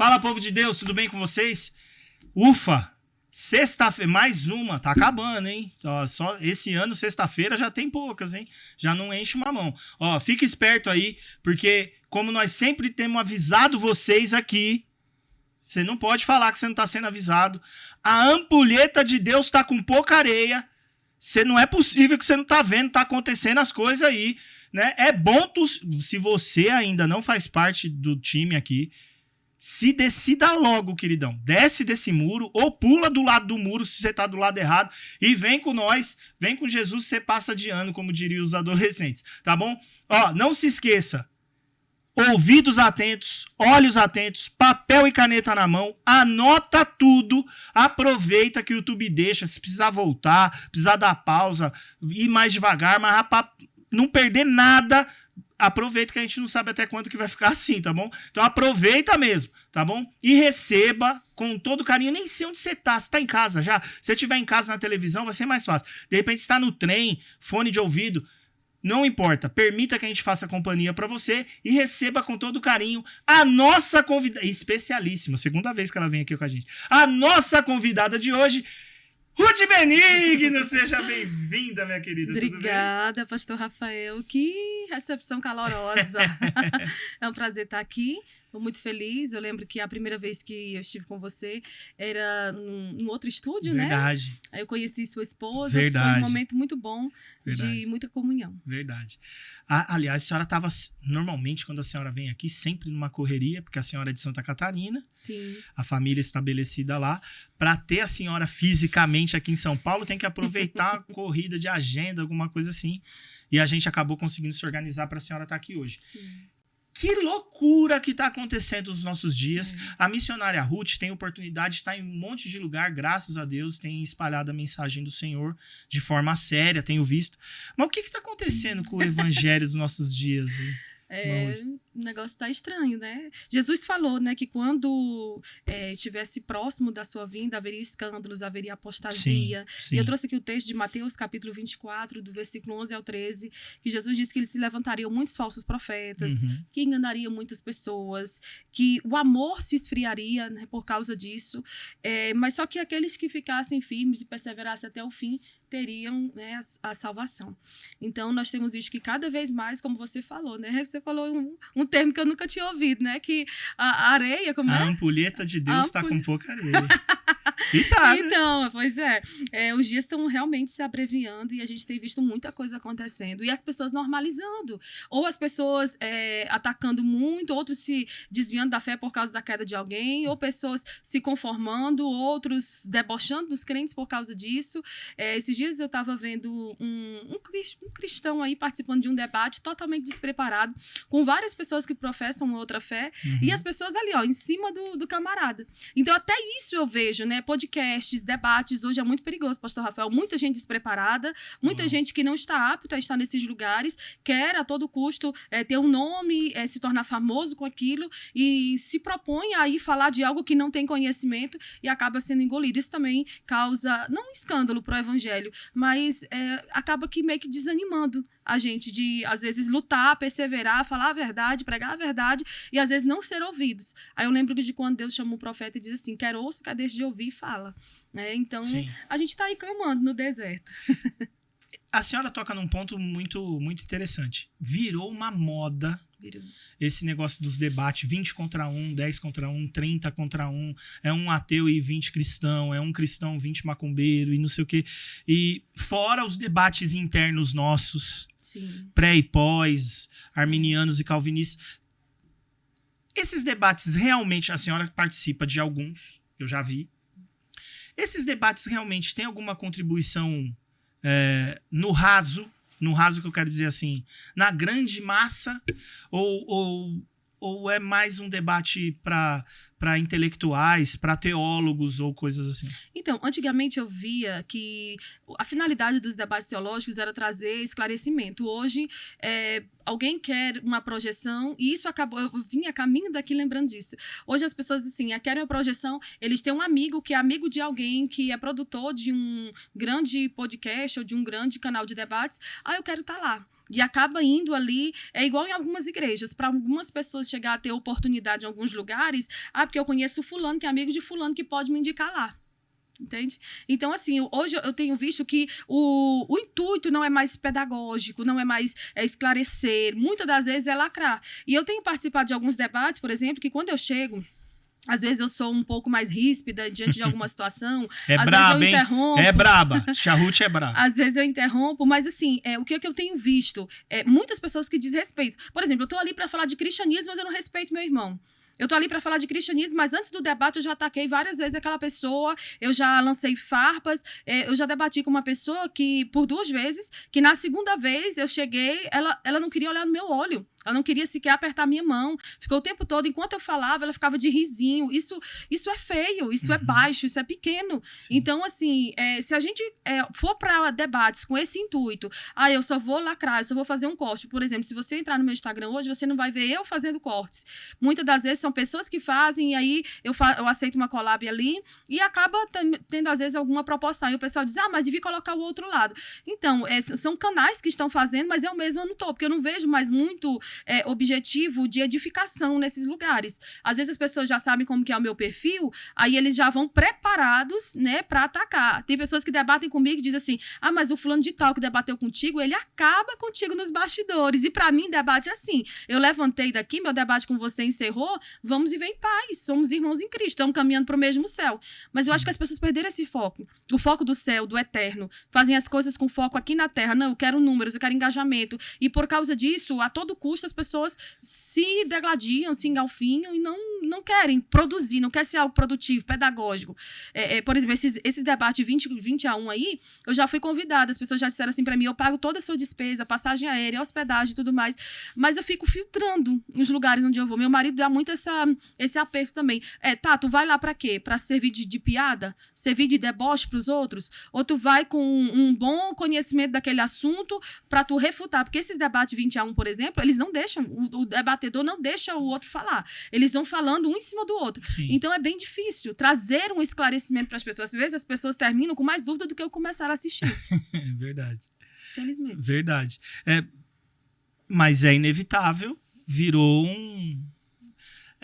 Fala, povo de Deus, tudo bem com vocês? Ufa! Sexta-feira, mais uma, tá acabando, hein? Ó, só esse ano, sexta-feira, já tem poucas, hein? Já não enche uma mão. Ó, fica esperto aí, porque como nós sempre temos avisado vocês aqui, você não pode falar que você não tá sendo avisado. A ampulheta de Deus tá com pouca areia. Não é possível que você não tá vendo, tá acontecendo as coisas aí, né? É bom, se você ainda não faz parte do time aqui, se decida logo, queridão. Desce desse muro ou pula do lado do muro se você tá do lado errado e vem com nós, vem com Jesus, você passa de ano, como diriam os adolescentes, tá bom? Ó, não se esqueça. Ouvidos atentos, olhos atentos, papel e caneta na mão, anota tudo, aproveita que o YouTube deixa, se precisar voltar, precisar dar pausa, ir mais devagar, mas pra não perder nada, aproveita que a gente não sabe até quando que vai ficar assim, tá bom? Então aproveita mesmo, tá bom? E receba com todo carinho, nem sei onde você tá, você tá em casa já, se você estiver em casa na televisão vai ser mais fácil, de repente você tá no trem, fone de ouvido, não importa, permita que a gente faça companhia para você e receba com todo carinho a nossa convidada, especialíssima, segunda vez que ela vem aqui com a gente, a nossa convidada de hoje, Ruth Benigno, seja bem-vinda, minha querida. Obrigada, pastor Rafael, que recepção calorosa. É um prazer estar aqui, estou muito feliz. Eu lembro que a primeira vez que eu estive com você era num outro estúdio, Verdade. né? Aí eu conheci sua esposa, Verdade. Foi um momento muito bom. Verdade. De muita comunhão. Verdade. Aliás, a senhora estava, normalmente, quando a senhora vem aqui, sempre numa correria, porque a senhora é de Santa Catarina. Sim. A família estabelecida lá. Para ter a senhora fisicamente aqui em São Paulo, tem que aproveitar a corrida de agenda, alguma coisa assim. E a gente acabou conseguindo se organizar para a senhora estar aqui hoje. Sim. Que loucura que está acontecendo nos nossos dias. A missionária Ruth tem oportunidade de estar em um monte de lugar, graças a Deus, tem espalhado a mensagem do Senhor de forma séria, tenho visto. Mas o que está acontecendo com o evangelho nos nossos dias? O negócio tá estranho, né? Jesus falou, né, que quando estivesse próximo da sua vinda, haveria escândalos, haveria apostasia. Sim. E eu trouxe aqui o texto de Mateus, capítulo 24, do versículo 11 ao 13, que Jesus disse que eles se levantariam muitos falsos profetas, que enganariam muitas pessoas, que o amor se esfriaria, né, por causa disso, mas só que aqueles que ficassem firmes e perseverassem até o fim teriam, né, a salvação. Então, nós temos visto que cada vez mais, como você falou, né? Você falou um termo que eu nunca tinha ouvido, né? Que a areia, como a ampulheta de Deus está com pouca areia. E tá, então, pois os dias estão realmente se abreviando e a gente tem visto muita coisa acontecendo. E as pessoas normalizando. Ou as pessoas atacando muito, outros se desviando da fé por causa da queda de alguém, ou pessoas se conformando, outros debochando dos crentes por causa disso. Esses dias eu estava vendo um cristão aí participando de um debate totalmente despreparado, com várias pessoas que professam uma outra fé, e as pessoas ali, ó, em cima do camarada. Então, até isso eu vejo, né? Podcasts, debates, hoje é muito perigoso, pastor Rafael. Muita gente despreparada, muita gente que não está apta a estar nesses lugares, quer a todo custo ter um nome, se tornar famoso com aquilo e se propõe a ir falar de algo que não tem conhecimento e acaba sendo engolido. Isso também causa, não um escândalo para o evangelho, mas acaba que meio que desanimando a gente de, às vezes, lutar, perseverar, falar a verdade, pregar a verdade e, às vezes, não ser ouvidos. Aí eu lembro de quando Deus chama um profeta e diz assim, quer ouça, quer deixe de ouvir e fala. Então, sim, a gente está aí clamando no deserto. A senhora toca num ponto muito, muito interessante. Virou uma moda esse negócio dos debates, 20 contra 1, 10 contra 1, 30 contra 1, é um ateu e 20 cristão, é um cristão, 20 macumbeiro e não sei o quê. E fora os debates internos nossos, sim, pré e pós, arminianos e calvinistas. Esses debates realmente, a senhora participa de alguns, eu já vi. Esses debates realmente têm alguma contribuição no raso que eu quero dizer assim, na grande massa, ou é mais um debate para intelectuais, para teólogos ou coisas assim? Então, antigamente eu via que a finalidade dos debates teológicos era trazer esclarecimento. Hoje, alguém quer uma projeção, e isso acabou, eu vim a caminho daqui lembrando disso. Hoje as pessoas, assim, querem uma projeção, eles têm um amigo que é amigo de alguém que é produtor de um grande podcast ou de um grande canal de debates, eu quero estar lá. E acaba indo ali, é igual em algumas igrejas, para algumas pessoas chegar a ter oportunidade em alguns lugares, a porque eu conheço fulano, que é amigo de fulano, que pode me indicar lá. Entende? Então, assim, hoje eu tenho visto que o intuito não é mais pedagógico, não é mais esclarecer, muitas das vezes é lacrar. E eu tenho participado de alguns debates, por exemplo, que quando eu chego, às vezes eu sou um pouco mais ríspida diante de alguma situação. Às braba, vezes eu interrompo. É braba. Charrute é braba. Às vezes eu interrompo, mas assim, o que eu tenho visto? Muitas pessoas que desrespeitam. Por exemplo, eu tô ali para falar de cristianismo, mas eu não respeito meu irmão. Eu tô ali para falar de cristianismo, mas antes do debate eu já ataquei várias vezes aquela pessoa, eu já lancei farpas, eu já debati com uma pessoa que, por 2 vezes, que na segunda vez eu cheguei, ela não queria olhar no meu olho. Ela não queria sequer apertar minha mão. Ficou o tempo todo, enquanto eu falava, ela ficava de risinho. Isso é feio, isso é baixo, isso é pequeno. Sim. Então, assim, se a gente for para debates com esse intuito, eu só vou lacrar, eu só vou fazer um corte. Por exemplo, se você entrar no meu Instagram hoje, você não vai ver eu fazendo cortes. Muitas das vezes são pessoas que fazem, e aí eu aceito uma collab ali, e acaba tendo, às vezes, alguma proporção. E o pessoal diz, mas devia colocar o outro lado. Então, são canais que estão fazendo, mas eu mesma não tô, porque eu não vejo mais muito objetivo de edificação nesses lugares. Às vezes as pessoas já sabem como que é o meu perfil, aí eles já vão preparados, né, para atacar. Tem pessoas que debatem comigo e dizem assim, mas o fulano de tal que debateu contigo, ele acaba contigo nos bastidores. E para mim, debate é assim. Eu levantei daqui, meu debate com você encerrou, vamos viver em paz, somos irmãos em Cristo, estamos caminhando para o mesmo céu. Mas eu acho que as pessoas perderam esse foco. O foco do céu, do eterno. Fazem as coisas com foco aqui na terra. Não, eu quero números, eu quero engajamento. E por causa disso, a todo custo, as pessoas se degladiam, se engalfinham e não querem produzir, não querem ser algo produtivo, pedagógico. Por exemplo, esses debates 2021 aí, eu já fui convidada, as pessoas já disseram assim pra mim, eu pago toda a sua despesa, passagem aérea, hospedagem e tudo mais, mas eu fico filtrando os lugares onde eu vou. Meu marido dá muito esse aperto também. Tu vai lá pra quê? Pra servir de piada? Servir de deboche pros outros? Ou tu vai com um bom conhecimento daquele assunto pra tu refutar? Porque esses debates 21, por exemplo, eles não deixam, o debatedor não deixa o outro falar. Eles vão falando um em cima do outro. Sim. Então é bem difícil trazer um esclarecimento para as pessoas. Às vezes as pessoas terminam com mais dúvida do que eu começar a assistir. É verdade. Felizmente. Verdade. Mas é inevitável. Virou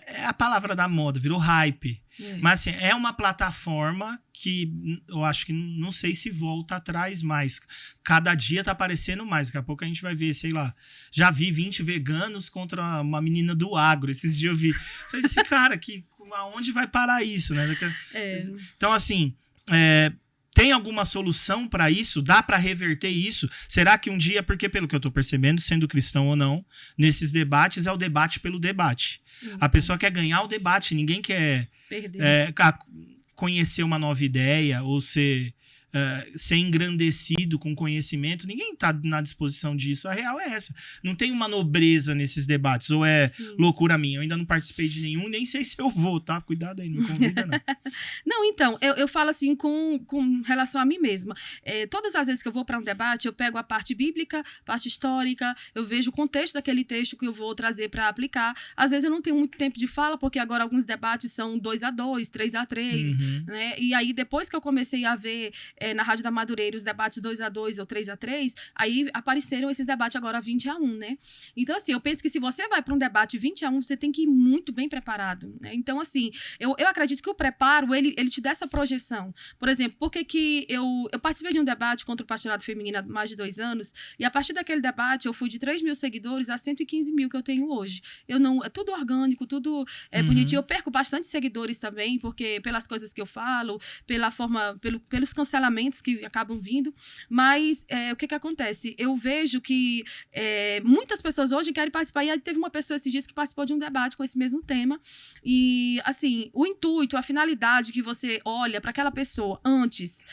é a palavra da moda, virou hype. Mas assim, é uma plataforma que eu acho que não sei se volta atrás mais. Cada dia tá aparecendo mais. Daqui a pouco a gente vai ver, sei lá. Já vi 20 veganos contra uma menina do agro. Esses dias eu vi. Falei, esse cara, aonde vai parar isso, né? Então, assim, tem alguma solução para isso? Dá para reverter isso? Será que um dia, porque pelo que eu tô percebendo, sendo cristão ou não, nesses debates é o debate pelo debate. A pessoa quer ganhar o debate, ninguém quer conhecer uma nova ideia ou ser engrandecido com conhecimento. Ninguém está na disposição disso. A real é essa. Não tem uma nobreza nesses debates. Ou Sim. Loucura minha. Eu ainda não participei de nenhum, nem sei se eu vou, tá? Cuidado aí, não me convida, não. Não, então, eu falo assim com relação a mim mesma. Todas as vezes que eu vou para um debate, eu pego a parte bíblica, parte histórica, eu vejo o contexto daquele texto que eu vou trazer para aplicar. Às vezes eu não tenho muito tempo de fala, porque agora alguns debates são 2-2, 3-3, né? E aí, depois que eu comecei a ver na Rádio da Madureira os debates 2-2 ou 3-3, aí apareceram esses debates agora 20-1, né? Então, assim, eu penso que se você vai para um debate 20-1, você tem que ir muito bem preparado, né? Então, assim, eu acredito que o preparo, ele te dá essa projeção. Por exemplo, por que eu participei de um debate contra o pastorado feminino há mais de 2 anos, e a partir daquele debate eu fui de 3 mil seguidores a 115 mil que eu tenho hoje. É tudo orgânico, tudo bonitinho. Eu perco bastante seguidores também, porque pelas coisas que eu falo, pela forma, pelos cancelamentos que acabam vindo, mas o que acontece? Eu vejo que muitas pessoas hoje querem participar, e aí teve uma pessoa esses dias que participou de um debate com esse mesmo tema, e assim, o intuito, a finalidade que você olha para aquela pessoa antes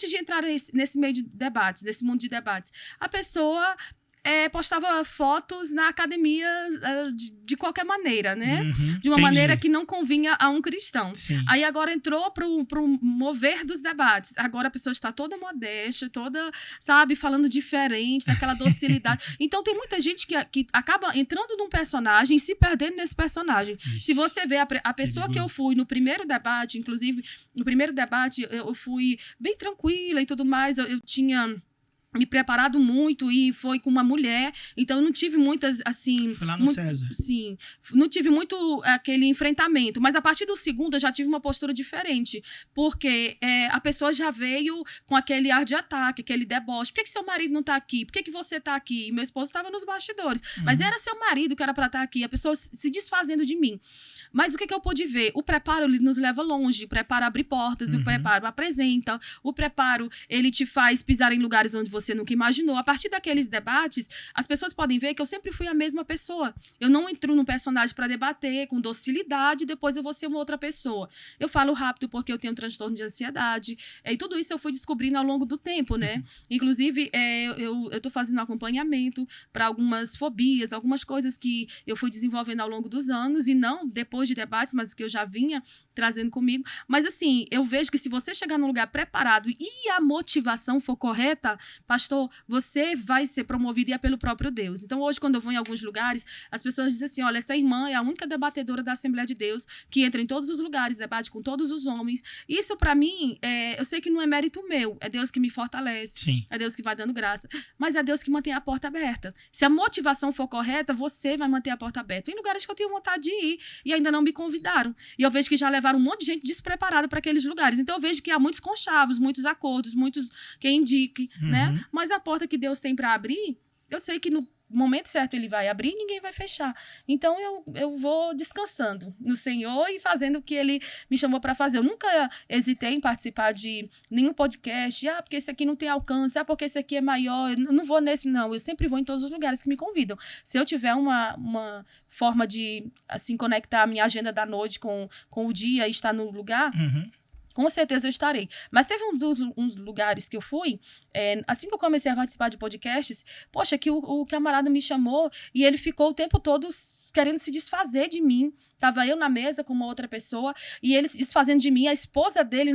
de entrar nesse meio de debates, nesse mundo de debates, a pessoa postava fotos na academia de qualquer maneira, né? De uma maneira que não convinha a um cristão. Sim. Aí agora entrou pro mover dos debates. Agora a pessoa está toda modesta, toda, sabe, falando diferente, daquela docilidade. Então tem muita gente que acaba entrando num personagem e se perdendo nesse personagem. Ixi, se você vê a pessoa que eu fui no primeiro debate, inclusive, no primeiro debate eu fui bem tranquila e tudo mais, eu tinha me preparado muito e foi com uma mulher, então eu não tive muitas, assim... Foi lá no César. Sim, não tive muito aquele enfrentamento, mas a partir do segundo eu já tive uma postura diferente, porque a pessoa já veio com aquele ar de ataque, aquele deboche. Por que seu marido não tá aqui? Por que você tá aqui? E meu esposo estava nos bastidores, mas era seu marido que era para estar aqui, a pessoa se desfazendo de mim. Mas o que eu pude ver? O preparo, ele nos leva longe, o preparo abre portas, o preparo apresenta, o preparo, ele te faz pisar em lugares onde você nunca imaginou. A partir daqueles debates, as pessoas podem ver que eu sempre fui a mesma pessoa. Eu não entro num personagem para debater com docilidade e depois eu vou ser uma outra pessoa. Eu falo rápido porque eu tenho um transtorno de ansiedade. E tudo isso eu fui descobrindo ao longo do tempo, né? Inclusive, eu tô fazendo acompanhamento para algumas fobias, algumas coisas que eu fui desenvolvendo ao longo dos anos e não depois de debates, mas que eu já vinha trazendo comigo. Mas assim, eu vejo que se você chegar num lugar preparado e a motivação for correta, pastor, você vai ser promovido e é pelo próprio Deus. Então, hoje, quando eu vou em alguns lugares, as pessoas dizem assim, olha, essa irmã é a única debatedora da Assembleia de Deus que entra em todos os lugares, debate com todos os homens. Isso, para mim, eu sei que não é mérito meu, é Deus que me fortalece, Sim. é Deus que vai dando graça, mas é Deus que mantém a porta aberta. Se a motivação for correta, você vai manter a porta aberta. Tem lugares que eu tenho vontade de ir e ainda não me convidaram. E eu vejo que já levaram um monte de gente despreparada para aqueles lugares. Então, eu vejo que há muitos conchavos, muitos acordos, muitos quem indique, né? Mas a porta que Deus tem para abrir, eu sei que no momento certo ele vai abrir e ninguém vai fechar. Então eu vou descansando no Senhor e fazendo o que ele me chamou para fazer. Eu nunca hesitei em participar de nenhum podcast, porque esse aqui não tem alcance, porque esse aqui é maior, eu não vou nesse, não. Eu sempre vou em todos os lugares que me convidam. Se eu tiver uma forma de, assim, conectar a minha agenda da noite com o dia e estar no lugar... Com certeza eu estarei. Mas teve uns lugares que eu fui, assim que eu comecei a participar de podcasts, poxa, que o camarada me chamou e ele ficou o tempo todo querendo se desfazer de mim. Tava eu na mesa com uma outra pessoa e ele se desfazendo de mim. A esposa dele,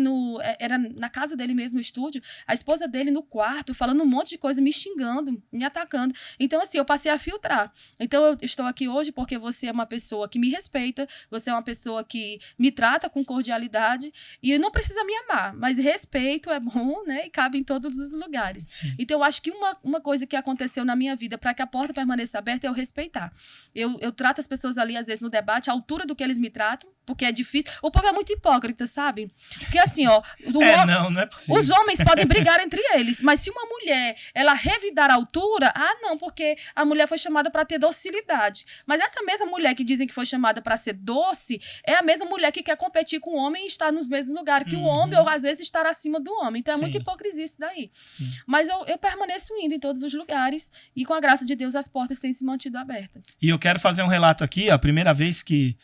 era na casa dele mesmo, no estúdio, a esposa dele no quarto, falando um monte de coisa, me xingando, me atacando. Então, assim, eu passei a filtrar. Então, eu estou aqui hoje porque você é uma pessoa que me respeita, você é uma pessoa que me trata com cordialidade e não precisa me amar, mas respeito é bom, né? E cabe em todos os lugares. Sim. Então, eu acho que uma coisa que aconteceu na minha vida para que a porta permaneça aberta é eu respeitar. Eu trato as pessoas ali, às vezes, no debate, a altura do que eles me tratam, porque é difícil. O povo é muito hipócrita, sabe? Porque assim, ó... não é possível. Os homens podem brigar entre eles, mas se uma mulher, ela revidar a altura, não, porque a mulher foi chamada para ter docilidade. Mas essa mesma mulher que dizem que foi chamada para ser doce, é a mesma mulher que quer competir com o homem e estar nos mesmos lugares que o homem, ou às vezes estar acima do homem. Então é muita hipocrisia isso daí. Sim. Mas eu permaneço indo em todos os lugares e com a graça de Deus as portas têm se mantido abertas. E eu quero fazer um relato aqui, a primeira vez que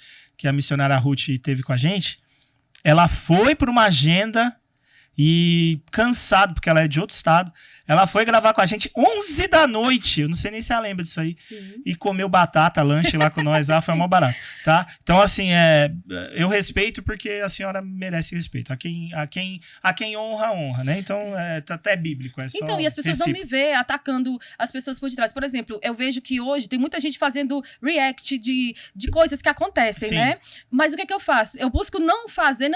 a missionária Ruth esteve com a gente, ela foi para uma agenda e cansado, porque ela é de outro estado, ela foi gravar com a gente 11 da noite, eu não sei nem se ela lembra disso aí, Sim. E comeu batata, lanche lá com nós, lá foi mó barato, tá? Então, assim, eu respeito porque a senhora merece respeito, a quem honra, né? Então, até bíblico, é só Então, e as pessoas não me vê atacando as pessoas por detrás. Por exemplo, eu vejo que hoje tem muita gente fazendo react de coisas que acontecem, né? Mas o que eu faço? Eu busco não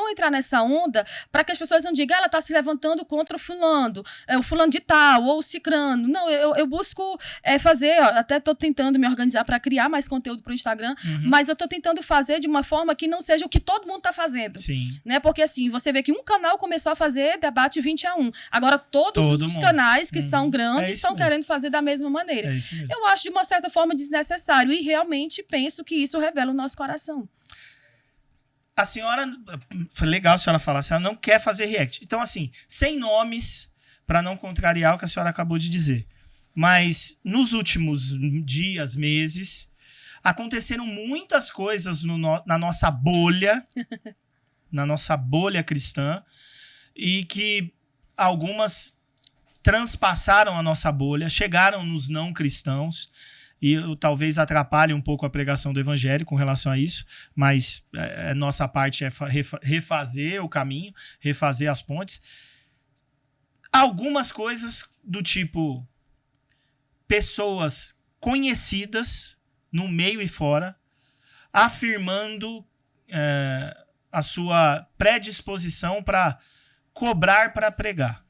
entrar nessa onda para que as pessoas não digam, ela tá se levantando contra o fulano de tal, ou o cicrano. Não, eu busco fazer, até tô tentando me organizar para criar mais conteúdo pro Instagram, mas eu tô tentando fazer de uma forma que não seja o que todo mundo tá fazendo. Sim. Né? Porque assim, você vê que um canal começou a fazer debate 20-1. Agora todos os canais que são grandes estão querendo fazer da mesma maneira. É isso mesmo. Eu acho de uma certa forma desnecessário e realmente penso que isso revela o nosso coração. A senhora, foi legal a senhora falar, a senhora não quer fazer react. Então, assim, sem nomes, para não contrariar o que a senhora acabou de dizer. Mas nos últimos dias, meses, aconteceram muitas coisas na nossa bolha, na nossa bolha cristã, e que algumas transpassaram a nossa bolha, chegaram nos não cristãos, e talvez atrapalhe um pouco a pregação do evangelho com relação a isso, mas nossa parte é refazer o caminho, refazer as pontes. Algumas coisas do tipo pessoas conhecidas no meio e fora afirmando a sua predisposição para cobrar para pregar.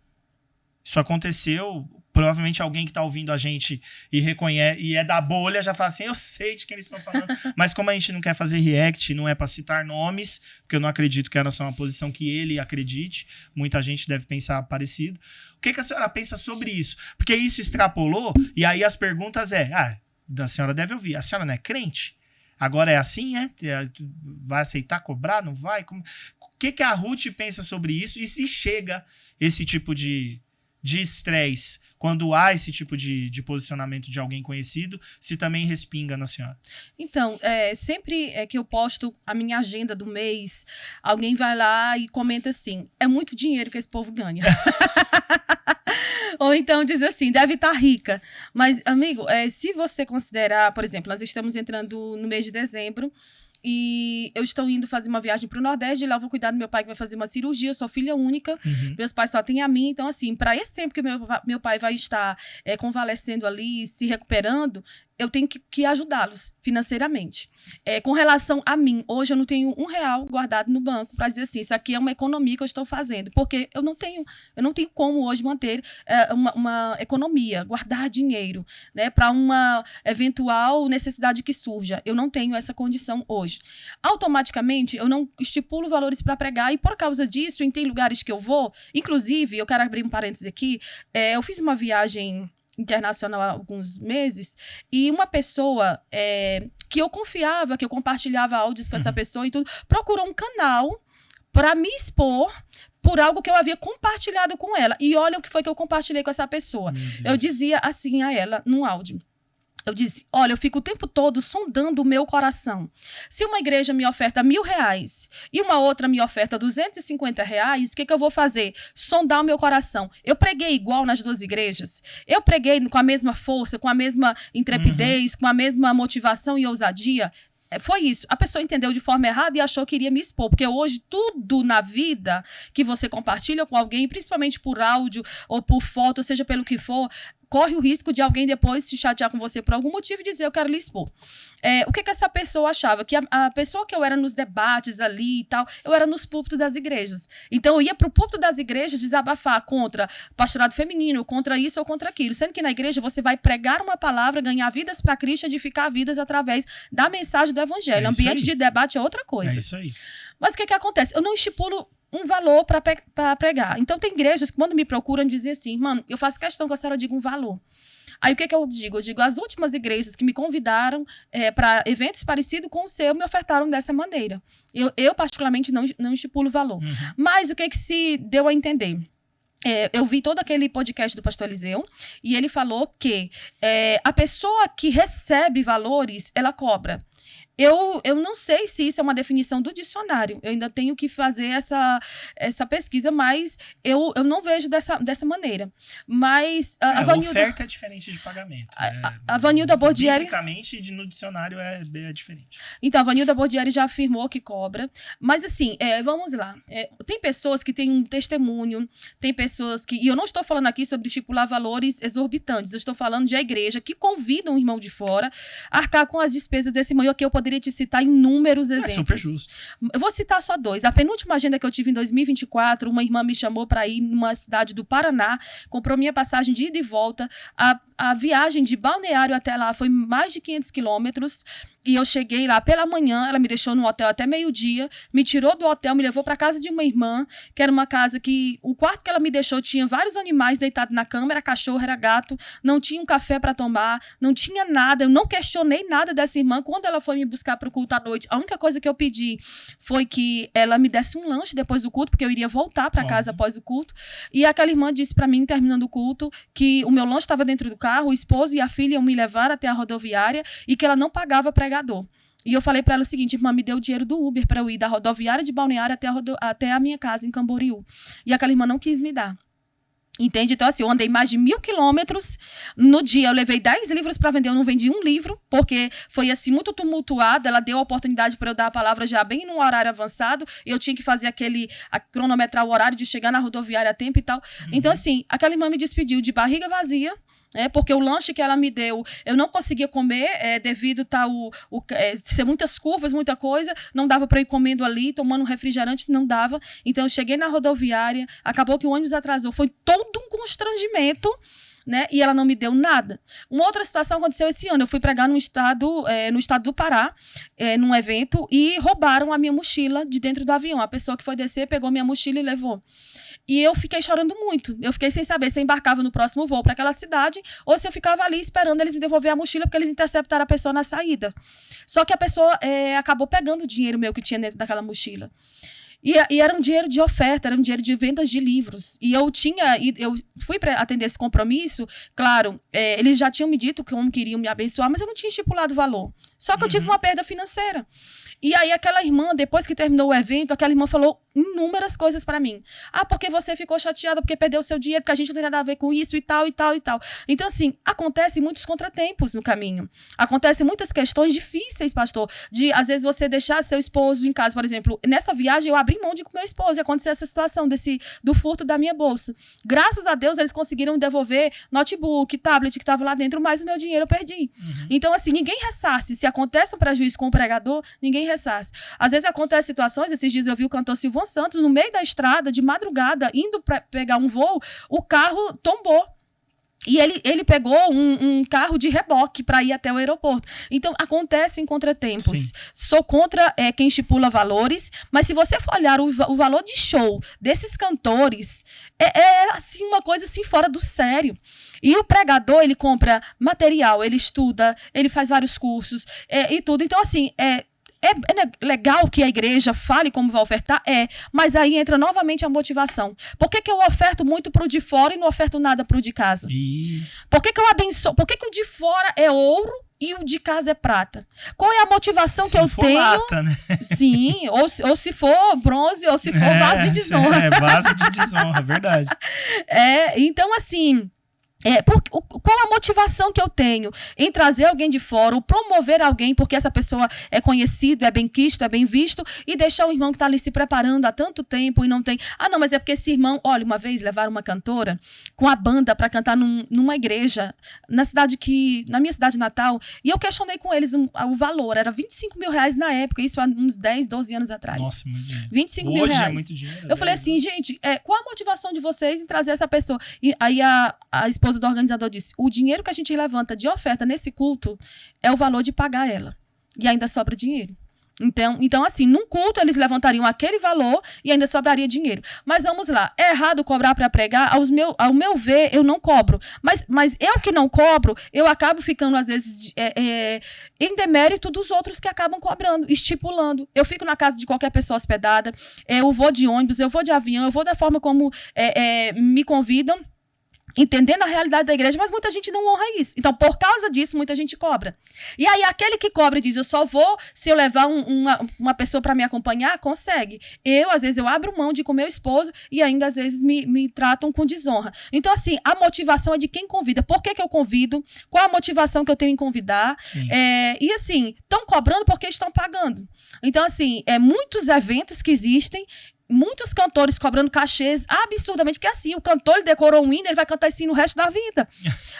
Isso aconteceu Provavelmente alguém que tá ouvindo a gente e reconhece, e é da bolha, já fala assim, eu sei de quem eles estão falando. Mas como a gente não quer fazer react, não é pra citar nomes, porque eu não acredito que era só uma posição que ele acredite, muita gente deve pensar parecido. O que a senhora pensa sobre isso? Porque isso extrapolou, e aí as perguntas a senhora deve ouvir, a senhora não é crente? Agora é assim, vai aceitar cobrar, não vai? O que a Ruth pensa sobre isso? E se chega esse tipo de estresse, quando há esse tipo de posicionamento de alguém conhecido, se também respinga na senhora? Então, sempre que eu posto a minha agenda do mês, alguém vai lá e comenta assim, é muito dinheiro que esse povo ganha. Ou então diz assim, deve estar rica. Mas, amigo, se você considerar, por exemplo, nós estamos entrando no mês de dezembro, e eu estou indo fazer uma viagem para o Nordeste, e lá eu vou cuidar do meu pai que vai fazer uma cirurgia, eu sou filha única, meus pais só têm a mim, então assim, para esse tempo que meu pai vai estar convalescendo ali, se recuperando, eu tenho que ajudá-los financeiramente. Com relação a mim, hoje eu não tenho R$1 guardado no banco para dizer assim, isso aqui é uma economia que eu estou fazendo, porque eu não tenho como hoje manter uma economia, guardar dinheiro, né, para uma eventual necessidade que surja. Eu não tenho essa condição hoje. Automaticamente, eu não estipulo valores para pregar, e por causa disso, tem lugares que eu vou, inclusive, eu quero abrir um parênteses aqui, eu fiz uma viagem internacional há alguns meses, e uma pessoa que eu confiava, que eu compartilhava áudios com essa pessoa e tudo, procurou um canal para me expor por algo que eu havia compartilhado com ela. E olha o que foi que eu compartilhei com essa pessoa. Eu dizia assim a ela, num áudio. Eu disse, olha, eu fico o tempo todo sondando o meu coração. Se uma igreja me oferta R$1.000 e uma outra me oferta R$250, o que eu vou fazer? Sondar o meu coração. Eu preguei igual nas duas igrejas? Eu preguei com a mesma força, com a mesma intrepidez, com a mesma motivação e ousadia? Foi isso. A pessoa entendeu de forma errada e achou que iria me expor. Porque hoje, tudo na vida que você compartilha com alguém, principalmente por áudio ou por foto, ou seja, pelo que for, corre o risco de alguém depois se chatear com você por algum motivo e dizer, eu quero lhe expor. O que essa pessoa achava? Que a pessoa que eu era nos debates ali e tal, eu era nos púlpitos das igrejas. Então, eu ia para o púlpito das igrejas desabafar contra pastorado feminino, contra isso ou contra aquilo. Sendo que na igreja você vai pregar uma palavra, ganhar vidas para Cristo, edificar vidas através da mensagem do evangelho. Ambiente de debate é outra coisa. É isso aí. Mas o que acontece? Eu não estipulo um valor para pregar. Então, tem igrejas que, quando me procuram, dizem assim, mano, eu faço questão que a senhora diga um valor. Aí, o que eu digo? Eu digo, as últimas igrejas que me convidaram para eventos parecidos com o seu, me ofertaram dessa maneira. Eu particularmente, não estipulo valor. Mas o que se deu a entender? Eu vi todo aquele podcast do pastor Eliseu, e ele falou que a pessoa que recebe valores, ela cobra. Eu não sei se isso é uma definição do dicionário. Eu ainda tenho que fazer essa pesquisa, mas eu não vejo dessa maneira. Mas a oferta é diferente de pagamento. A Vanilda Bordieri... Biblicamente, no dicionário é diferente. Então, a Vanilda Bordieri já afirmou que cobra. Mas, assim, vamos lá. Tem pessoas que têm um testemunho, tem pessoas que... E eu não estou falando aqui sobre estipular valores exorbitantes. Eu estou falando de a igreja que convida um irmão de fora a arcar com as despesas desse irmão. Aqui eu poderia te citar inúmeros exemplos. É super justo. Eu vou citar só 2. A penúltima agenda que eu tive em 2024, uma irmã me chamou para ir numa cidade do Paraná, comprou minha passagem de ida e volta. A viagem de Balneário até lá foi mais de 500 quilômetros. E eu cheguei lá pela manhã, ela me deixou no hotel até meio-dia, me tirou do hotel, me levou para casa de uma irmã, que era uma casa que o quarto que ela me deixou tinha vários animais deitados na cama, era cachorro, era gato, não tinha um café para tomar, não tinha nada, eu não questionei nada dessa irmã. Quando ela foi me buscar para o culto à noite, a única coisa que eu pedi foi que ela me desse um lanche depois do culto, porque eu iria voltar para casa após o culto. E aquela irmã disse para mim, terminando o culto, que o meu lanche estava dentro do carro, o esposo e a filha iam me levar até a rodoviária e que ela não pagava pregador. E eu falei para ela o seguinte, irmã, me deu o dinheiro do Uber para eu ir da rodoviária de Balneário até a minha casa em Camboriú. E aquela irmã não quis me dar. Entende? Então, assim, eu andei mais de 1.000 quilômetros. No dia, eu levei 10 livros para vender. Eu não vendi um livro, porque foi, assim, muito tumultuado. Ela deu a oportunidade para eu dar a palavra já bem num horário avançado. E eu tinha que fazer cronometrar o horário de chegar na rodoviária a tempo e tal. Então, assim, aquela irmã me despediu de barriga vazia, porque o lanche que ela me deu, eu não conseguia comer, devido ser muitas curvas, muita coisa, não dava para ir comendo ali, tomando um refrigerante, não dava. Então, eu cheguei na rodoviária, acabou que o ônibus atrasou, foi todo um constrangimento. né? E ela não me deu nada. Uma outra situação aconteceu esse ano. Eu fui pregar no estado do Pará, num evento, e roubaram a minha mochila de dentro do avião. A pessoa que foi descer pegou minha mochila e levou. E eu fiquei chorando muito. Eu fiquei sem saber se eu embarcava no próximo voo para aquela cidade ou se eu ficava ali esperando eles me devolver a mochila, porque eles interceptaram a pessoa na saída. Só que a pessoa acabou pegando o dinheiro meu que tinha dentro daquela mochila. E era um dinheiro de oferta, era um dinheiro de vendas de livros. E eu fui para atender esse compromisso. Claro, eles já tinham me dito como queriam me abençoar, mas eu não tinha estipulado valor. Só que eu tive uma perda financeira. E aí aquela irmã, depois que terminou o evento, aquela irmã falou inúmeras coisas pra mim. Porque você ficou chateada porque perdeu o seu dinheiro, porque a gente não tem nada a ver com isso e tal, e tal, e tal. Então, assim, acontecem muitos contratempos no caminho. Acontecem muitas questões difíceis, pastor, de, às vezes, você deixar seu esposo em casa. Por exemplo, nessa viagem eu abri mão de com meu esposo e aconteceu essa situação do furto da minha bolsa. Graças a Deus, eles conseguiram devolver notebook, tablet que estava lá dentro, mas o meu dinheiro eu perdi. Então, assim, ninguém ressarce. Se acontece um prejuízo com o pregador, ninguém ressarce. Às vezes acontecem situações, esses dias eu vi o cantor Silvão Santos, no meio da estrada, de madrugada, indo para pegar um voo, o carro tombou. E ele pegou um carro de reboque para ir até o aeroporto. Então, acontecem contratempos. Sim. Sou contra quem estipula valores, mas se você for olhar o valor de show desses cantores, assim, uma coisa assim, fora do sério. E o pregador, ele compra material, ele estuda, ele faz vários cursos e tudo. Então, assim, é legal que a igreja fale como vai ofertar? Mas aí entra novamente a motivação. Por que eu oferto muito pro de fora e não oferto nada pro de casa? Por que eu abençoo? Por que o de fora é ouro e o de casa é prata? Qual é a motivação que eu tenho? Lata, né? Sim, ou se for bronze, ou se for vaso de desonra. Vaso de desonra, verdade. Então, assim... qual a motivação que eu tenho em trazer alguém de fora ou promover alguém porque essa pessoa é conhecido, é bem quisto, é bem visto e deixar o irmão que está ali se preparando há tanto tempo e não tem... não, mas é porque esse irmão... Olha, uma vez levaram uma cantora com a banda para cantar numa igreja na minha cidade natal, e eu questionei com eles o valor, era 25 mil reais na época, isso há uns 10, 12 anos atrás. Nossa, muito dinheiro. 25 mil reais. É muito dinheiro. Eu falei assim, gente, qual a motivação de vocês em trazer essa pessoa? E aí a esposa do organizador disse, o dinheiro que a gente levanta de oferta nesse culto é o valor de pagar ela. E ainda sobra dinheiro. Então, assim, num culto eles levantariam aquele valor e ainda sobraria dinheiro. Mas vamos lá, é errado cobrar para pregar? Ao meu ver, eu não cobro. Mas eu que não cobro, eu acabo ficando, às vezes, em demérito dos outros que acabam cobrando, estipulando. Eu fico na casa de qualquer pessoa hospedada, eu vou de ônibus, eu vou de avião, eu vou da forma como me convidam, entendendo a realidade da igreja, mas muita gente não honra isso. Então, por causa disso, muita gente cobra. E aí, aquele que cobra e diz, eu só vou se eu levar uma pessoa para me acompanhar, consegue. Às vezes, eu abro mão de ir com meu esposo e ainda, às vezes, me tratam com desonra. Então, assim, a motivação é de quem convida. Por que eu convido? Qual a motivação que eu tenho em convidar? E, assim, estão cobrando porque estão pagando. Então, assim, muitos eventos que existem, muitos cantores cobrando cachês absurdamente, porque assim, o cantor ele decorou um hino, ele vai cantar esse hino o resto da vida.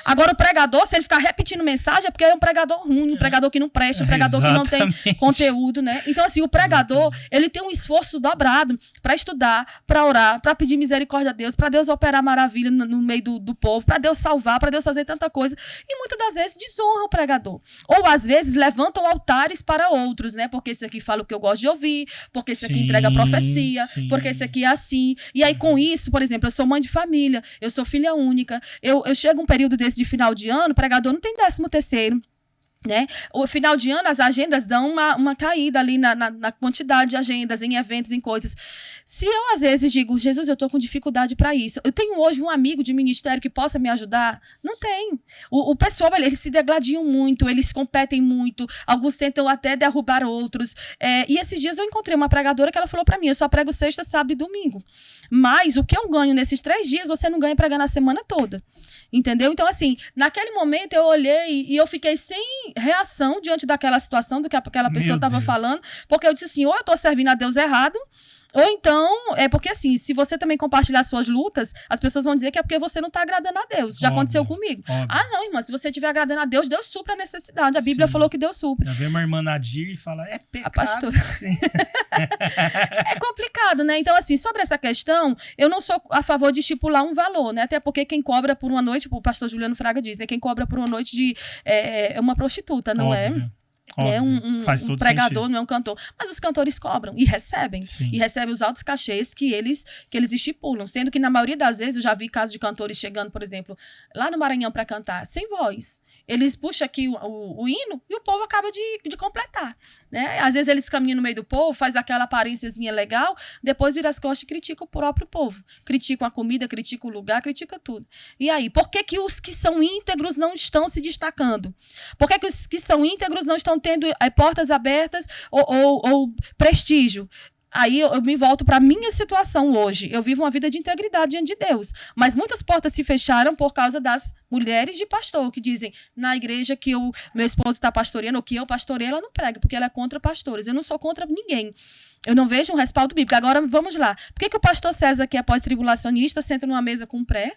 Agora o pregador, se ele ficar repetindo mensagem, é porque é um pregador ruim, um pregador que não presta, um pregador que não tem conteúdo, né? Então assim, o pregador, ele tem um esforço dobrado para estudar, para orar, para pedir misericórdia a Deus, para Deus operar maravilha no meio do povo, para Deus salvar, para Deus fazer tanta coisa. E muitas das vezes desonram o pregador. Ou às vezes levantam altares para outros, né? Porque esse aqui fala o que eu gosto de ouvir, porque esse aqui entrega profecia, porque esse aqui é assim. E aí, com isso, por exemplo, eu sou mãe de família, eu sou filha única, eu chego um período desse de final de ano, o pregador não tem 13º. Né? O final de ano, as agendas dão uma caída ali na quantidade de agendas, em eventos, em coisas. Se eu, às vezes, digo, Jesus, eu estou com dificuldade para isso. Eu tenho hoje um amigo de ministério que possa me ajudar? Não tem. O pessoal, eles se degladiam muito, eles competem muito, alguns tentam até derrubar outros. E esses dias eu encontrei uma pregadora que ela falou para mim, eu só prego sexta, sábado e domingo. Mas o que eu ganho nesses 3 dias, você não ganha pregando a semana toda. Entendeu? Então, assim, naquele momento eu olhei e eu fiquei sem reação diante daquela situação do que aquela pessoa estava falando, porque eu disse assim, ou eu estou servindo a Deus errado, ou então, porque assim, se você também compartilhar suas lutas, as pessoas vão dizer que é porque você não está agradando a Deus. Já aconteceu comigo. Óbvio. Não, irmã, se você estiver agradando a Deus, Deus supra a necessidade. A Bíblia falou que Deus supra. Já vem uma irmã Nadir e fala, é pecado. A pastora. É complicado, né? Então, assim, sobre essa questão, eu não sou a favor de estipular um valor, né? Até porque quem cobra por uma noite noite, o pastor Juliano Fraga diz, né? Quem cobra por uma noite é uma prostituta, não Óbvio. É Faz um todo pregador, sentido. não é um cantor. Mas os cantores cobram e recebem. Sim. E recebem os altos cachês que eles estipulam. Sendo que, na maioria das vezes, eu já vi casos de cantores chegando, por exemplo, lá no Maranhão para cantar, sem voz. Eles puxam aqui o hino e o povo acaba de completar. Né? Às vezes eles caminham no meio do povo, faz aquela aparênciazinha legal, depois vira as costas e critica o próprio povo. Criticam a comida, criticam o lugar, critica tudo. E aí, por que os que são íntegros não estão se destacando? Por que os que são íntegros não estão tendo portas abertas ou prestígio? Aí eu me volto para a minha situação hoje. Eu vivo uma vida de integridade diante de Deus. Mas muitas portas se fecharam por causa das mulheres de pastor, que dizem, na igreja que meu esposo está pastoreando, ou que eu pastorei, ela não prega, porque ela é contra pastores. Eu não sou contra ninguém. Eu não vejo um respaldo bíblico. Agora, vamos lá. Por que o pastor César, que é pós-tribulacionista, senta numa mesa com um pré,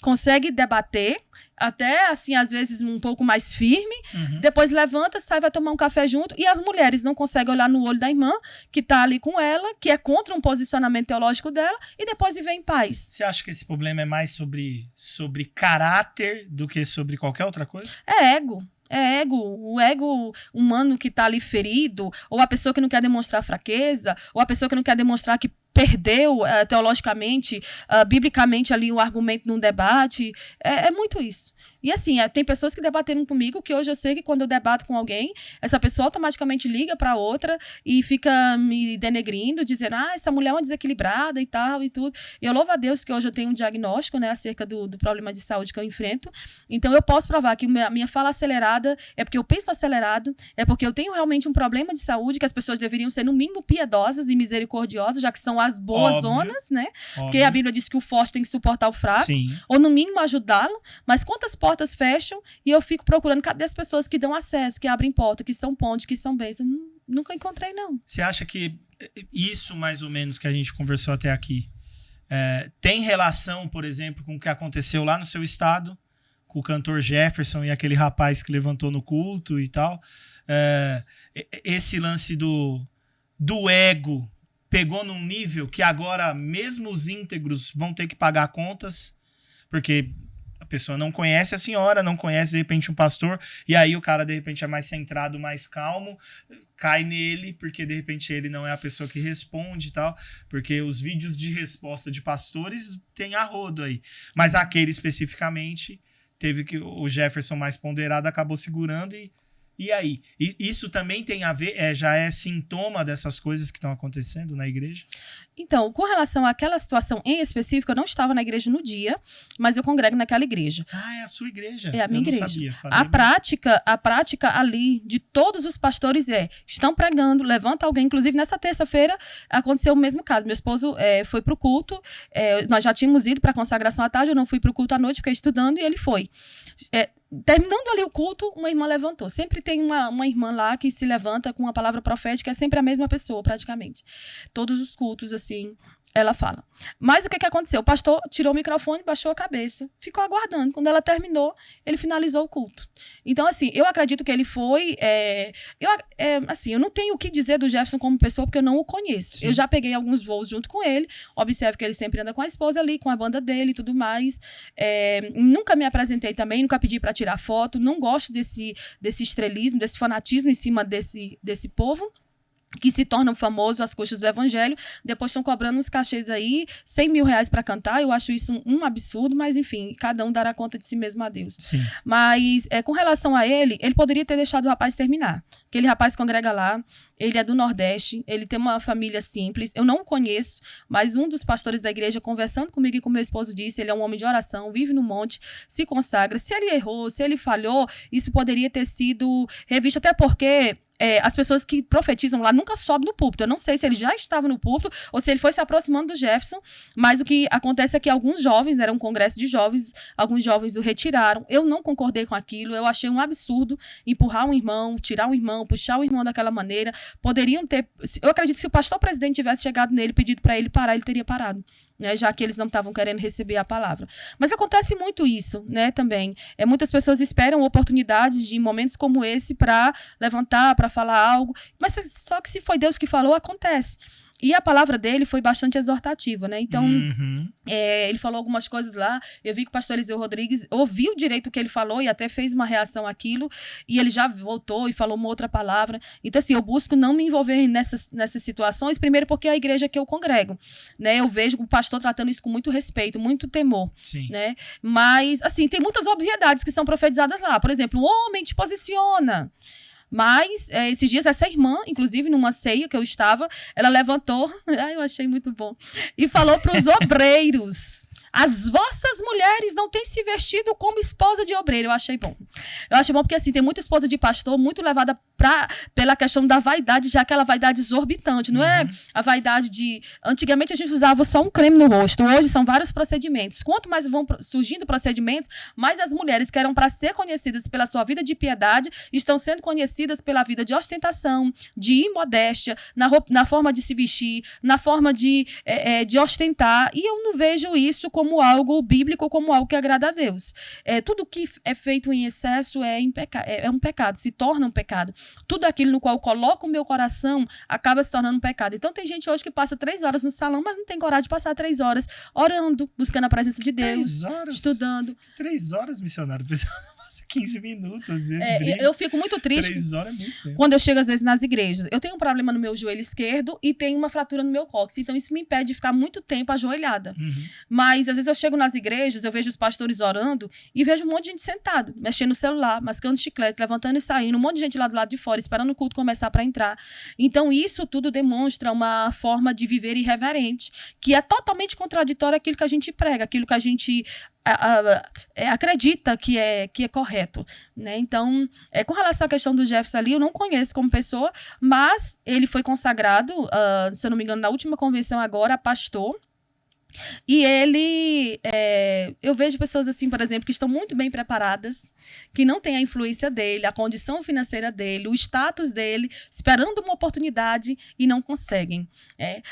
consegue debater, até assim, às vezes um pouco mais firme, depois levanta, sai, vai tomar um café junto, e as mulheres não conseguem olhar no olho da irmã, que está ali com ela, que é contra um posicionamento teológico dela, e depois viver em paz. Você acha que esse problema é mais sobre caráter do que sobre qualquer outra coisa? É ego. É ego, o ego humano que está ali ferido, ou a pessoa que não quer demonstrar fraqueza, ou a pessoa que não quer demonstrar que perdeu teologicamente, biblicamente ali o argumento num debate. É muito isso. E assim, tem pessoas que debateram comigo que hoje eu sei que quando eu debato com alguém, essa pessoa automaticamente liga para outra e fica me denegrindo, dizendo, essa mulher é uma desequilibrada e tal e tudo. E eu louvo a Deus que hoje eu tenho um diagnóstico, né, acerca do problema de saúde que eu enfrento. Então eu posso provar que a minha fala acelerada é porque eu penso acelerado, é porque eu tenho realmente um problema de saúde, que as pessoas deveriam ser no mínimo piedosas e misericordiosas, já que são as boas zonas, né? Óbvio. Porque a Bíblia diz que o forte tem que suportar o fraco. Sim. Ou no mínimo ajudá-lo. Mas quantas portas fecham e eu fico procurando cadê as pessoas que dão acesso, que abrem porta, que são pontes, que são bênçãos? Nunca encontrei, não. Você acha que isso, mais ou menos, que a gente conversou até aqui, tem relação, por exemplo, com o que aconteceu lá no seu estado, com o cantor Jefferson e aquele rapaz que levantou no culto e tal? Esse lance do ego pegou num nível que agora mesmo os íntegros vão ter que pagar contas, porque a pessoa não conhece a senhora, não conhece de repente um pastor, e aí o cara de repente é mais centrado, mais calmo, cai nele, porque de repente ele não é a pessoa que responde e tal, porque os vídeos de resposta de pastores tem a rodo aí, mas aquele especificamente teve que o Jefferson mais ponderado acabou segurando. E aí? E isso também tem a ver, já é sintoma dessas coisas que estão acontecendo na igreja? Então, com relação àquela situação em específico, eu não estava na igreja no dia, mas eu congrego naquela igreja. É a sua igreja? É a minha igreja. Não sabia, a prática ali de todos os pastores estão pregando, levanta alguém. Inclusive, nessa terça-feira, aconteceu o mesmo caso. Meu esposo foi para o culto, nós já tínhamos ido para a consagração à tarde, eu não fui para o culto à noite, fiquei estudando e ele foi. Terminando ali o culto, uma irmã levantou. Sempre tem uma irmã lá que se levanta com uma palavra profética, é sempre a mesma pessoa, praticamente. Todos os cultos, assim, ela fala. Mas o que aconteceu? O pastor tirou o microfone, baixou a cabeça, ficou aguardando. Quando ela terminou, ele finalizou o culto. Então, assim, eu acredito que ele foi... eu não tenho o que dizer do Jefferson como pessoa, porque eu não o conheço. Sim. Eu já peguei alguns voos junto com ele, observo que ele sempre anda com a esposa ali, com a banda dele e tudo mais. Nunca me apresentei também, nunca pedi para tirar foto, não gosto desse estrelismo, desse fanatismo em cima desse povo, que se tornam famosos às custas do evangelho, depois estão cobrando uns cachês aí, 100 mil reais para cantar. Eu acho isso um absurdo, mas enfim, cada um dará conta de si mesmo a Deus. Sim. Mas com relação a ele poderia ter deixado o rapaz terminar. Aquele rapaz congrega lá, ele é do Nordeste, ele tem uma família simples, eu não o conheço, mas um dos pastores da igreja, conversando comigo e com meu esposo, disse, ele é um homem de oração, vive no monte, se consagra. Se ele errou, se ele falhou, isso poderia ter sido revisto, até porque... as pessoas que profetizam lá nunca sobem no púlpito. Eu não sei se ele já estava no púlpito ou se ele foi se aproximando do Jefferson, mas o que acontece é que alguns jovens, era um congresso de jovens, alguns jovens o retiraram. Eu não concordei com aquilo, eu achei um absurdo empurrar um irmão, tirar um irmão, puxar o irmão daquela maneira. Poderiam ter... Eu acredito que se o pastor presidente tivesse chegado nele, pedido para ele parar, ele teria parado, né, já que eles não estavam querendo receber a palavra. Mas acontece muito isso, né, também. Muitas pessoas esperam oportunidades de momentos como esse para levantar, para falar algo, mas só que se foi Deus que falou, acontece. E a palavra dele foi bastante exortativa, né? Então, Uhum. ele falou algumas coisas lá. Eu vi que o pastor Eliseu Rodrigues ouviu direito o que ele falou e até fez uma reação àquilo. E ele já voltou e falou uma outra palavra. Então, assim, eu busco não me envolver nessas situações, primeiro porque é a igreja que eu congrego, né? Eu vejo o pastor tratando isso com muito respeito, muito temor, Sim. né? Mas, assim, tem muitas obviedades que são profetizadas lá. Por exemplo, o homem te posiciona. Mas, esses dias, essa irmã, inclusive, numa ceia que eu estava, ela levantou, eu achei muito bom, e falou para os obreiros: as vossas mulheres não têm se vestido como esposa de obreiro. Eu achei bom. Eu achei bom porque, assim, tem muita esposa de pastor muito levada pela questão da vaidade, já aquela vaidade exorbitante. Não é a vaidade de... Antigamente a gente usava só um creme no rosto. Hoje são vários procedimentos. Quanto mais vão surgindo procedimentos, mais as mulheres que eram para ser conhecidas pela sua vida de piedade estão sendo conhecidas pela vida de ostentação, de imodéstia, na forma de se vestir, na forma de ostentar. E eu não vejo isso como algo bíblico, como algo que agrada a Deus. Tudo que é feito em excesso é um pecado, se torna um pecado. Tudo aquilo no qual eu coloco o meu coração acaba se tornando um pecado. Então tem gente hoje que passa 3 horas no salão, mas não tem coragem de passar 3 horas orando, buscando a presença de Deus, 3 horas? Estudando. 3 horas, missionário. O pessoal passa 15 minutos, às vezes. Briga. Eu fico muito triste 3 horas é muito tempo. quando eu chego, às vezes, nas igrejas. Eu tenho um problema no meu joelho esquerdo e tenho uma fratura no meu cóccix. Então, isso me impede de ficar muito tempo ajoelhada. Mas, às vezes, eu chego nas igrejas, eu vejo os pastores orando e vejo um monte de gente sentado, mexendo no celular, mascando chiclete, levantando e saindo, um monte de gente lá do lado de fora, esperando o culto começar para entrar. Então, isso tudo demonstra uma forma de viver irreverente, que é totalmente contraditória àquilo que a gente prega, aquilo que a gente acredita que é correto, né? Então, com relação à questão do Jefferson ali, eu não conheço como pessoa, mas ele foi consagrado, se eu não me engano, na última convenção agora, a pastor. E ele, eu vejo pessoas assim, por exemplo, que estão muito bem preparadas, que não têm a influência dele, a condição financeira dele, o status dele, esperando uma oportunidade e não conseguem.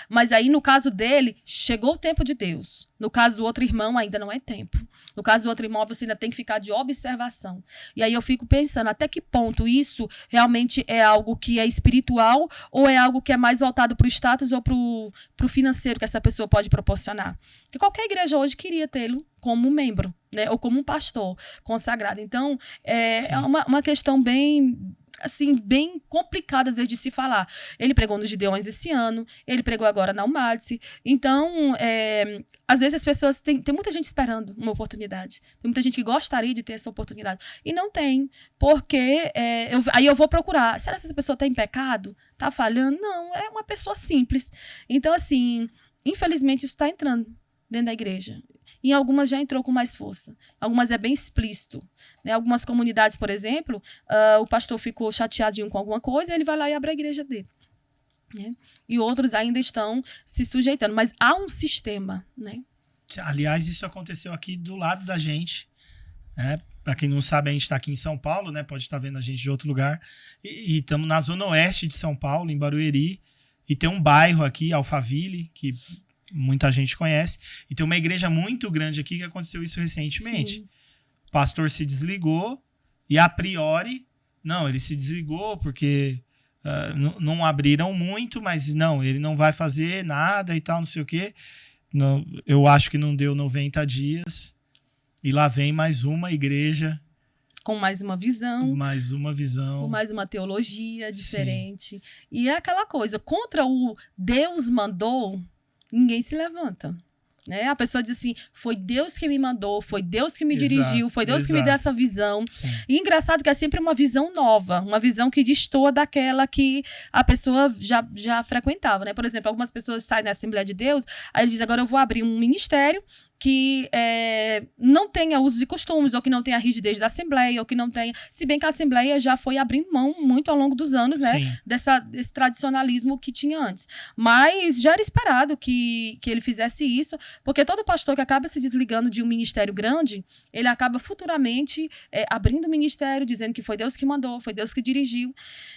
Mas aí, no caso dele, chegou o tempo de Deus. No caso do outro irmão, ainda não é tempo. No caso do outro irmão, você ainda tem que ficar de observação. E aí eu fico pensando, até que ponto isso realmente é algo que é espiritual ou é algo que é mais voltado para o status ou para o financeiro que essa pessoa pode proporcionar. Porque qualquer igreja hoje queria tê-lo como membro, né? Ou como um pastor consagrado. Então, é uma questão bem... assim, bem complicado às vezes de se falar. Ele pregou nos Gideões esse ano, ele pregou agora na UMADSE. Então, às vezes as pessoas, tem muita gente esperando uma oportunidade. Tem muita gente que gostaria de ter essa oportunidade. E não tem, porque aí eu vou procurar. Será que essa pessoa está em pecado? Está falhando? Não, é uma pessoa simples. Então, assim, infelizmente isso está entrando dentro da igreja. Em algumas já entrou com mais força. Algumas é bem explícito. Né? Algumas comunidades, por exemplo, o pastor ficou chateadinho com alguma coisa, ele vai lá e abre a igreja dele. Né? E outros ainda estão se sujeitando. Mas há um sistema. Né? Aliás, isso aconteceu aqui do lado da gente. Né? Para quem não sabe, a gente está aqui em São Paulo, né? Pode estar vendo a gente de outro lugar. E estamos na zona oeste de São Paulo, em Barueri. E tem um bairro aqui, Alphaville, que muita gente conhece. E tem uma igreja muito grande aqui que aconteceu isso recentemente. Sim. O pastor se desligou e, a priori, não, ele se desligou porque não abriram muito, mas não, ele não vai fazer nada e tal, não sei o quê. Não, eu acho que não deu 90 dias. E lá vem mais uma igreja. Com mais uma visão. Mais uma visão. Com mais uma teologia diferente. Sim. E é aquela coisa, contra o Deus mandou, ninguém se levanta. Né? A pessoa diz assim, foi Deus que me mandou, foi Deus que me dirigiu, foi Deus que me deu essa visão. Sim. E engraçado que é sempre uma visão nova, uma visão que destoa daquela que a pessoa já frequentava. Né? Por exemplo, algumas pessoas saem da Assembleia de Deus, aí ele diz, agora eu vou abrir um ministério que não tenha usos e costumes, ou que não tenha a rigidez da Assembleia, ou que não tenha... Se bem que a Assembleia já foi abrindo mão muito ao longo dos anos, né? Desse tradicionalismo que tinha antes. Mas já era esperado que ele fizesse isso, porque todo pastor que acaba se desligando de um ministério grande, ele acaba futuramente abrindo o ministério, dizendo que foi Deus que mandou, foi Deus que dirigiu.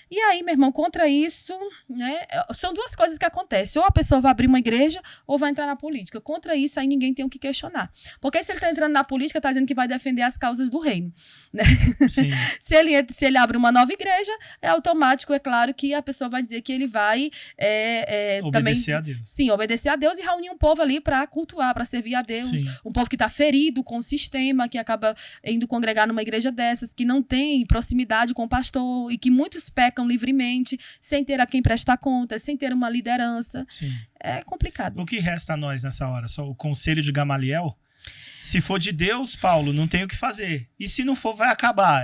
E aí, meu irmão, contra isso, né, são duas coisas que acontecem. Ou a pessoa vai abrir uma igreja, ou vai entrar na política. Contra isso, aí ninguém tem o que questionar. questionar. Porque se ele está entrando na política, está dizendo que vai defender as causas do reino. Né? Sim. Se ele abre uma nova igreja, é automático, é claro que a pessoa vai dizer que ele vai obedecer também, a Deus. Sim, obedecer a Deus e reunir um povo ali para cultuar, para servir a Deus. Sim. Um povo que está ferido com o sistema, que acaba indo congregar numa igreja dessas, que não tem proximidade com o pastor e que muitos pecam livremente, sem ter a quem prestar contas, sem ter uma liderança. Sim. É complicado. O que resta a nós nessa hora? Só o conselho de Gamaliel? Se for de Deus, Paulo, não tem o que fazer. E se não for, vai acabar.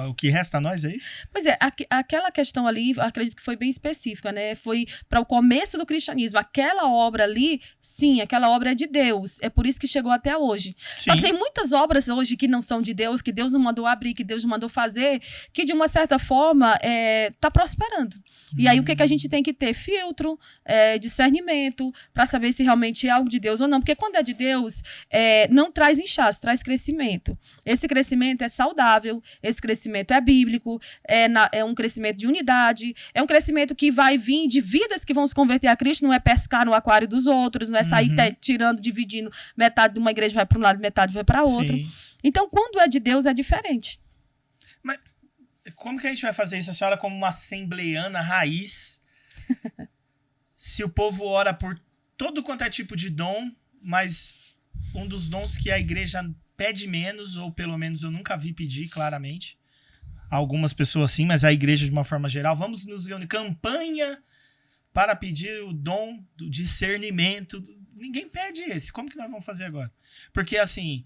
O que resta a nós, é isso? Pois é, aquela questão ali, acredito que foi bem específica, né? Foi para o começo do cristianismo. Aquela obra ali, sim, aquela obra é de Deus. É por isso que chegou até hoje. Sim. Só que tem muitas obras hoje que não são de Deus, que Deus não mandou abrir, que Deus não mandou fazer, que de uma certa forma tá prosperando. E aí o que a gente tem que ter? Filtro, discernimento, para saber se realmente é algo de Deus ou não. Porque quando é de Deus, não traz inchaço, traz crescimento. Esse crescimento é saudável, esse crescimento é bíblico, é um crescimento de unidade, é um crescimento que vai vir de vidas que vão se converter a Cristo, não é pescar no aquário dos outros, não é sair tirando, dividindo, metade de uma igreja vai para um lado, metade vai para outro. Sim. Então, quando é de Deus, é diferente. Mas como que a gente vai fazer isso, a senhora, como uma assembleiana raiz, se o povo ora por todo quanto é tipo de dom, mas um dos dons que a igreja pede menos, ou pelo menos eu nunca vi pedir claramente, algumas pessoas sim, mas a igreja de uma forma geral, vamos nos reunir, campanha para pedir o dom do discernimento. Ninguém pede esse, como que nós vamos fazer agora? Porque assim,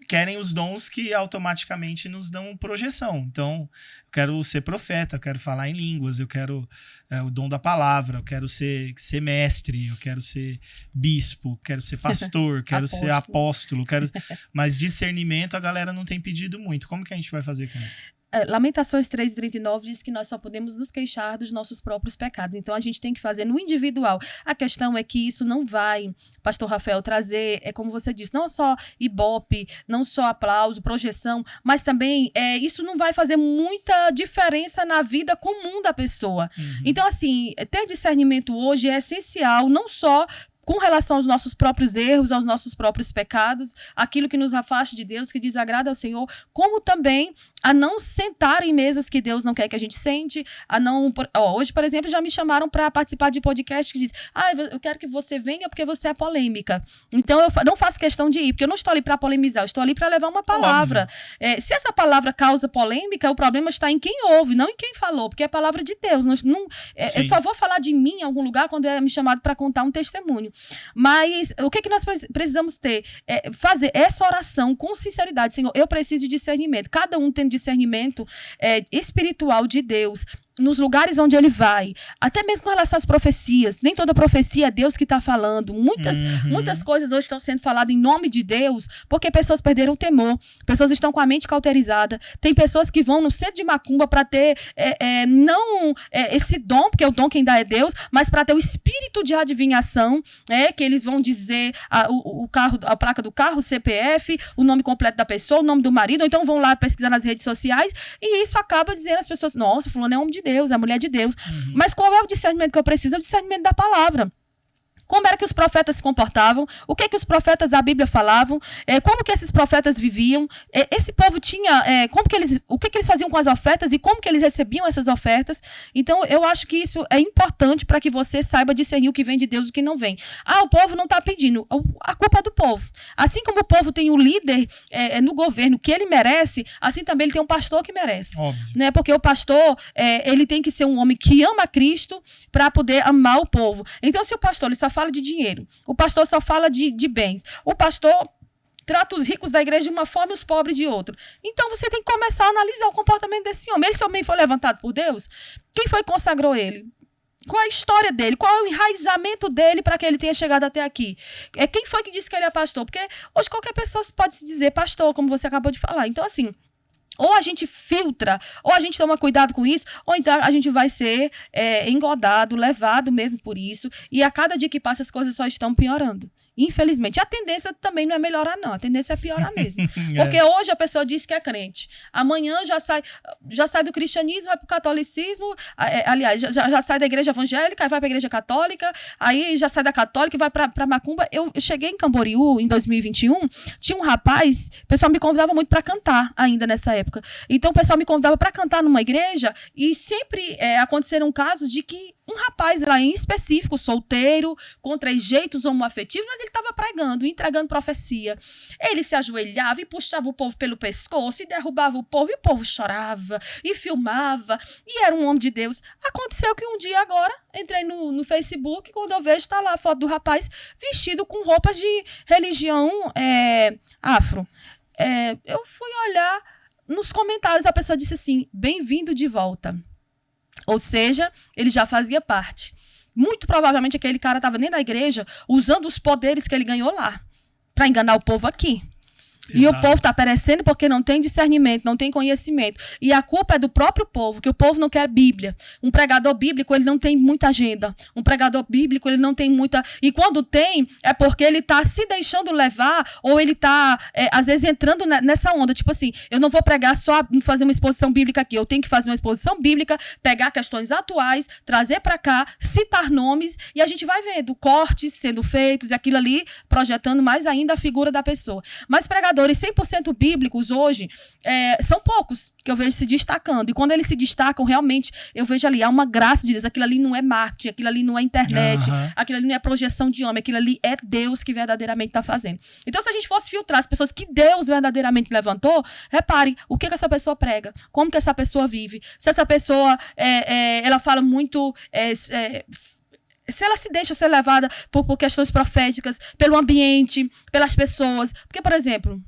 querem os dons que automaticamente nos dão projeção. Então, eu quero ser profeta, eu quero falar em línguas, eu quero o dom da palavra, eu quero ser mestre, eu quero ser bispo, quero ser pastor, quero ser apóstolo, mas discernimento a galera não tem pedido muito. Como que a gente vai fazer com isso? Lamentações 3:39 diz que nós só podemos nos queixar dos nossos próprios pecados. Então, a gente tem que fazer no individual. A questão é que isso não vai, pastor Rafael, trazer, como você disse, não só ibope, não só aplauso, projeção, mas também isso não vai fazer muita diferença na vida comum da pessoa. Uhum. Então, assim, ter discernimento hoje é essencial, não só com relação aos nossos próprios erros, aos nossos próprios pecados, aquilo que nos afasta de Deus, que desagrada ao Senhor, como também a não sentar em mesas que Deus não quer que a gente sente, a não... hoje, por exemplo, já me chamaram para participar de podcast que diz, eu quero que você venha porque você é polêmica. Então, eu não faço questão de ir, porque eu não estou ali para polemizar, eu estou ali para levar uma palavra. Se essa palavra causa polêmica, o problema está em quem ouve, não em quem falou, porque é a palavra de Deus. Eu só vou falar de mim em algum lugar quando é me chamado para contar um testemunho. Mas o que nós precisamos ter? Fazer essa oração com sinceridade. Senhor, eu preciso de discernimento. Cada um tem discernimento espiritual de Deus. Nos lugares onde ele vai, até mesmo com relação às profecias, nem toda profecia é Deus que está falando, muitas coisas hoje estão sendo faladas em nome de Deus, porque pessoas perderam o temor, pessoas estão com a mente cauterizada, tem pessoas que vão no centro de macumba para ter, não esse dom, porque o dom quem dá é Deus, mas para ter o espírito de adivinhação, que eles vão dizer a placa do carro, o CPF, o nome completo da pessoa, o nome do marido, ou então vão lá pesquisar nas redes sociais, e isso acaba dizendo às pessoas, nossa, fulano é homem de Deus, a mulher de Deus. Uhum. Mas qual é o discernimento que eu preciso? É o discernimento da palavra. Como era que os profetas se comportavam? O que os profetas da Bíblia falavam? Como que esses profetas viviam? Esse povo tinha... o que eles faziam com as ofertas e como que eles recebiam essas ofertas? Então, eu acho que isso é importante para que você saiba discernir o que vem de Deus e o que não vem. O povo não está pedindo. A culpa é do povo. Assim como o povo tem um líder no governo que ele merece, assim também ele tem um pastor que merece. Né? Porque o pastor, ele tem que ser um homem que ama Cristo para poder amar o povo. Então, se o pastor ele só fala de dinheiro, o pastor só fala de bens, o pastor trata os ricos da igreja de uma forma e os pobres de outra. Então você tem que começar a analisar o comportamento desse homem. Esse homem foi levantado por Deus? Quem foi que consagrou ele? Qual é a história dele? Qual é o enraizamento dele para que ele tenha chegado até aqui? Quem foi que disse que ele é pastor? Porque hoje qualquer pessoa pode se dizer pastor, como você acabou de falar. Então, assim, ou a gente filtra, ou a gente toma cuidado com isso, ou então a gente vai ser engodado, levado mesmo por isso, e a cada dia que passa as coisas só estão piorando. Infelizmente. E a tendência também não é melhorar, não. A tendência é piorar mesmo. Porque hoje a pessoa diz que é crente. Amanhã já sai do cristianismo, vai pro catolicismo. Aliás, já sai da igreja evangélica, vai pra igreja católica. Aí já sai da católica e vai pra macumba. Eu cheguei em Camboriú em 2021. Tinha um rapaz, o pessoal me convidava muito pra cantar ainda nessa época. Então o pessoal me convidava pra cantar numa igreja e sempre aconteceram casos de que um rapaz lá em específico, solteiro, com trejeitos homoafetivos, mas ele estava pregando, entregando profecia. Ele se ajoelhava e puxava o povo pelo pescoço e derrubava o povo, e o povo chorava e filmava, e era um homem de Deus. Aconteceu que um dia agora, entrei no Facebook, quando eu vejo, está lá a foto do rapaz vestido com roupas de religião afro. Eu fui olhar nos comentários, a pessoa disse assim, bem-vindo de volta. Ou seja, ele já fazia parte. Muito provavelmente aquele cara estava dentro da igreja usando os poderes que ele ganhou lá para enganar o povo aqui. Exato. E o povo está perecendo porque não tem discernimento, não tem conhecimento. E a culpa é do próprio povo, que o povo não quer Bíblia. Um pregador bíblico, ele não tem muita agenda. Um pregador bíblico, ele não tem muita... E quando tem, é porque ele está se deixando levar, ou ele está, às vezes, entrando nessa onda. Tipo assim, eu não vou pregar só fazer uma exposição bíblica aqui. Eu tenho que fazer uma exposição bíblica, pegar questões atuais, trazer para cá, citar nomes, e a gente vai vendo cortes sendo feitos, e aquilo ali projetando mais ainda a figura da pessoa. Mas pregadores 100% bíblicos hoje são poucos que eu vejo se destacando. E quando eles se destacam, realmente, eu vejo ali, há uma graça de Deus. Aquilo ali não é marketing, aquilo ali não é internet, aquilo ali não é projeção de homem, aquilo ali é Deus que verdadeiramente está fazendo. Então, se a gente fosse filtrar as pessoas que Deus verdadeiramente levantou, repare o que essa pessoa prega, como que essa pessoa vive. Se essa pessoa, ela fala muito... se ela se deixa ser levada por questões proféticas, pelo ambiente, pelas pessoas. Porque, por exemplo,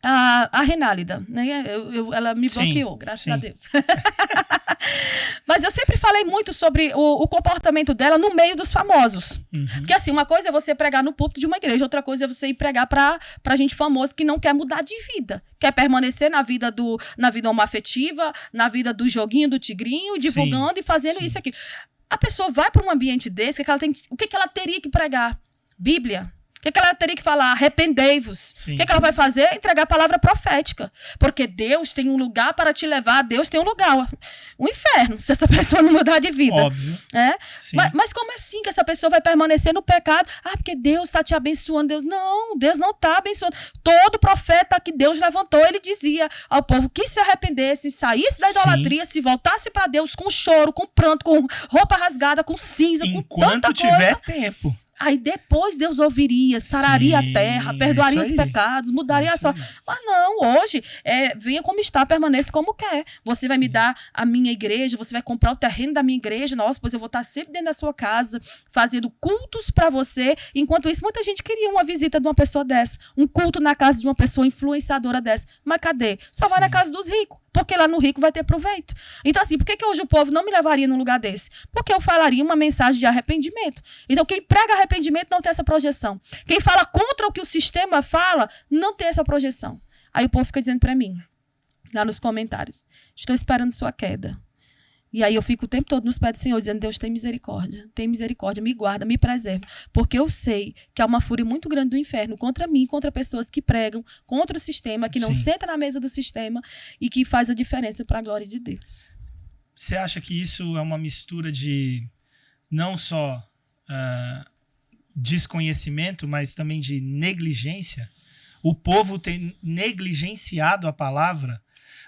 a Renálida, né? Ela me bloqueou, graças a Deus. Mas eu sempre falei muito sobre o comportamento dela no meio dos famosos. Porque, assim, uma coisa é você pregar no púlpito de uma igreja, outra coisa é você ir pregar pra gente famosa que não quer mudar de vida. Quer permanecer na vida homoafetiva, na vida do joguinho, do tigrinho, divulgando e fazendo isso aqui. A pessoa vai para um ambiente desse, o que ela teria que pregar? Bíblia. O que ela teria que falar? Arrependei-vos. O que ela vai fazer? Entregar a palavra profética. Porque Deus tem um lugar para te levar. Deus tem um lugar. Um inferno, se essa pessoa não mudar de vida. Óbvio. Mas como assim que essa pessoa vai permanecer no pecado? Porque Deus está te abençoando. Deus não está abençoando. Todo profeta que Deus levantou, ele dizia ao povo que se arrependesse, saísse da idolatria, se voltasse para Deus com choro, com pranto, com roupa rasgada, com cinza, com tanta coisa. Enquanto tiver tempo. Aí depois Deus ouviria, sararia a terra, perdoaria os pecados, mudaria a sorte. Mas não, hoje, venha como está, permaneça como quer. Você vai me dar a minha igreja, você vai comprar o terreno da minha igreja, nossa, pois eu vou estar sempre dentro da sua casa, fazendo cultos para você. Enquanto isso, muita gente queria uma visita de uma pessoa dessa, um culto na casa de uma pessoa influenciadora dessa. Mas cadê? Só vai na casa dos ricos. Porque lá no rico vai ter proveito. Então, assim, por que hoje o povo não me levaria num lugar desse? Porque eu falaria uma mensagem de arrependimento. Então, quem prega arrependimento não tem essa projeção. Quem fala contra o que o sistema fala, não tem essa projeção. Aí o povo fica dizendo para mim, lá nos comentários, estou esperando sua queda. E aí eu fico o tempo todo nos pés do Senhor, dizendo, Deus, tem misericórdia, me guarda, me preserva. Porque eu sei que há uma fúria muito grande do inferno contra mim, contra pessoas que pregam, contra o sistema, que não sentam na mesa do sistema e que faz a diferença para a glória de Deus. Você acha que isso é uma mistura de não só desconhecimento, mas também de negligência? O povo tem negligenciado a palavra.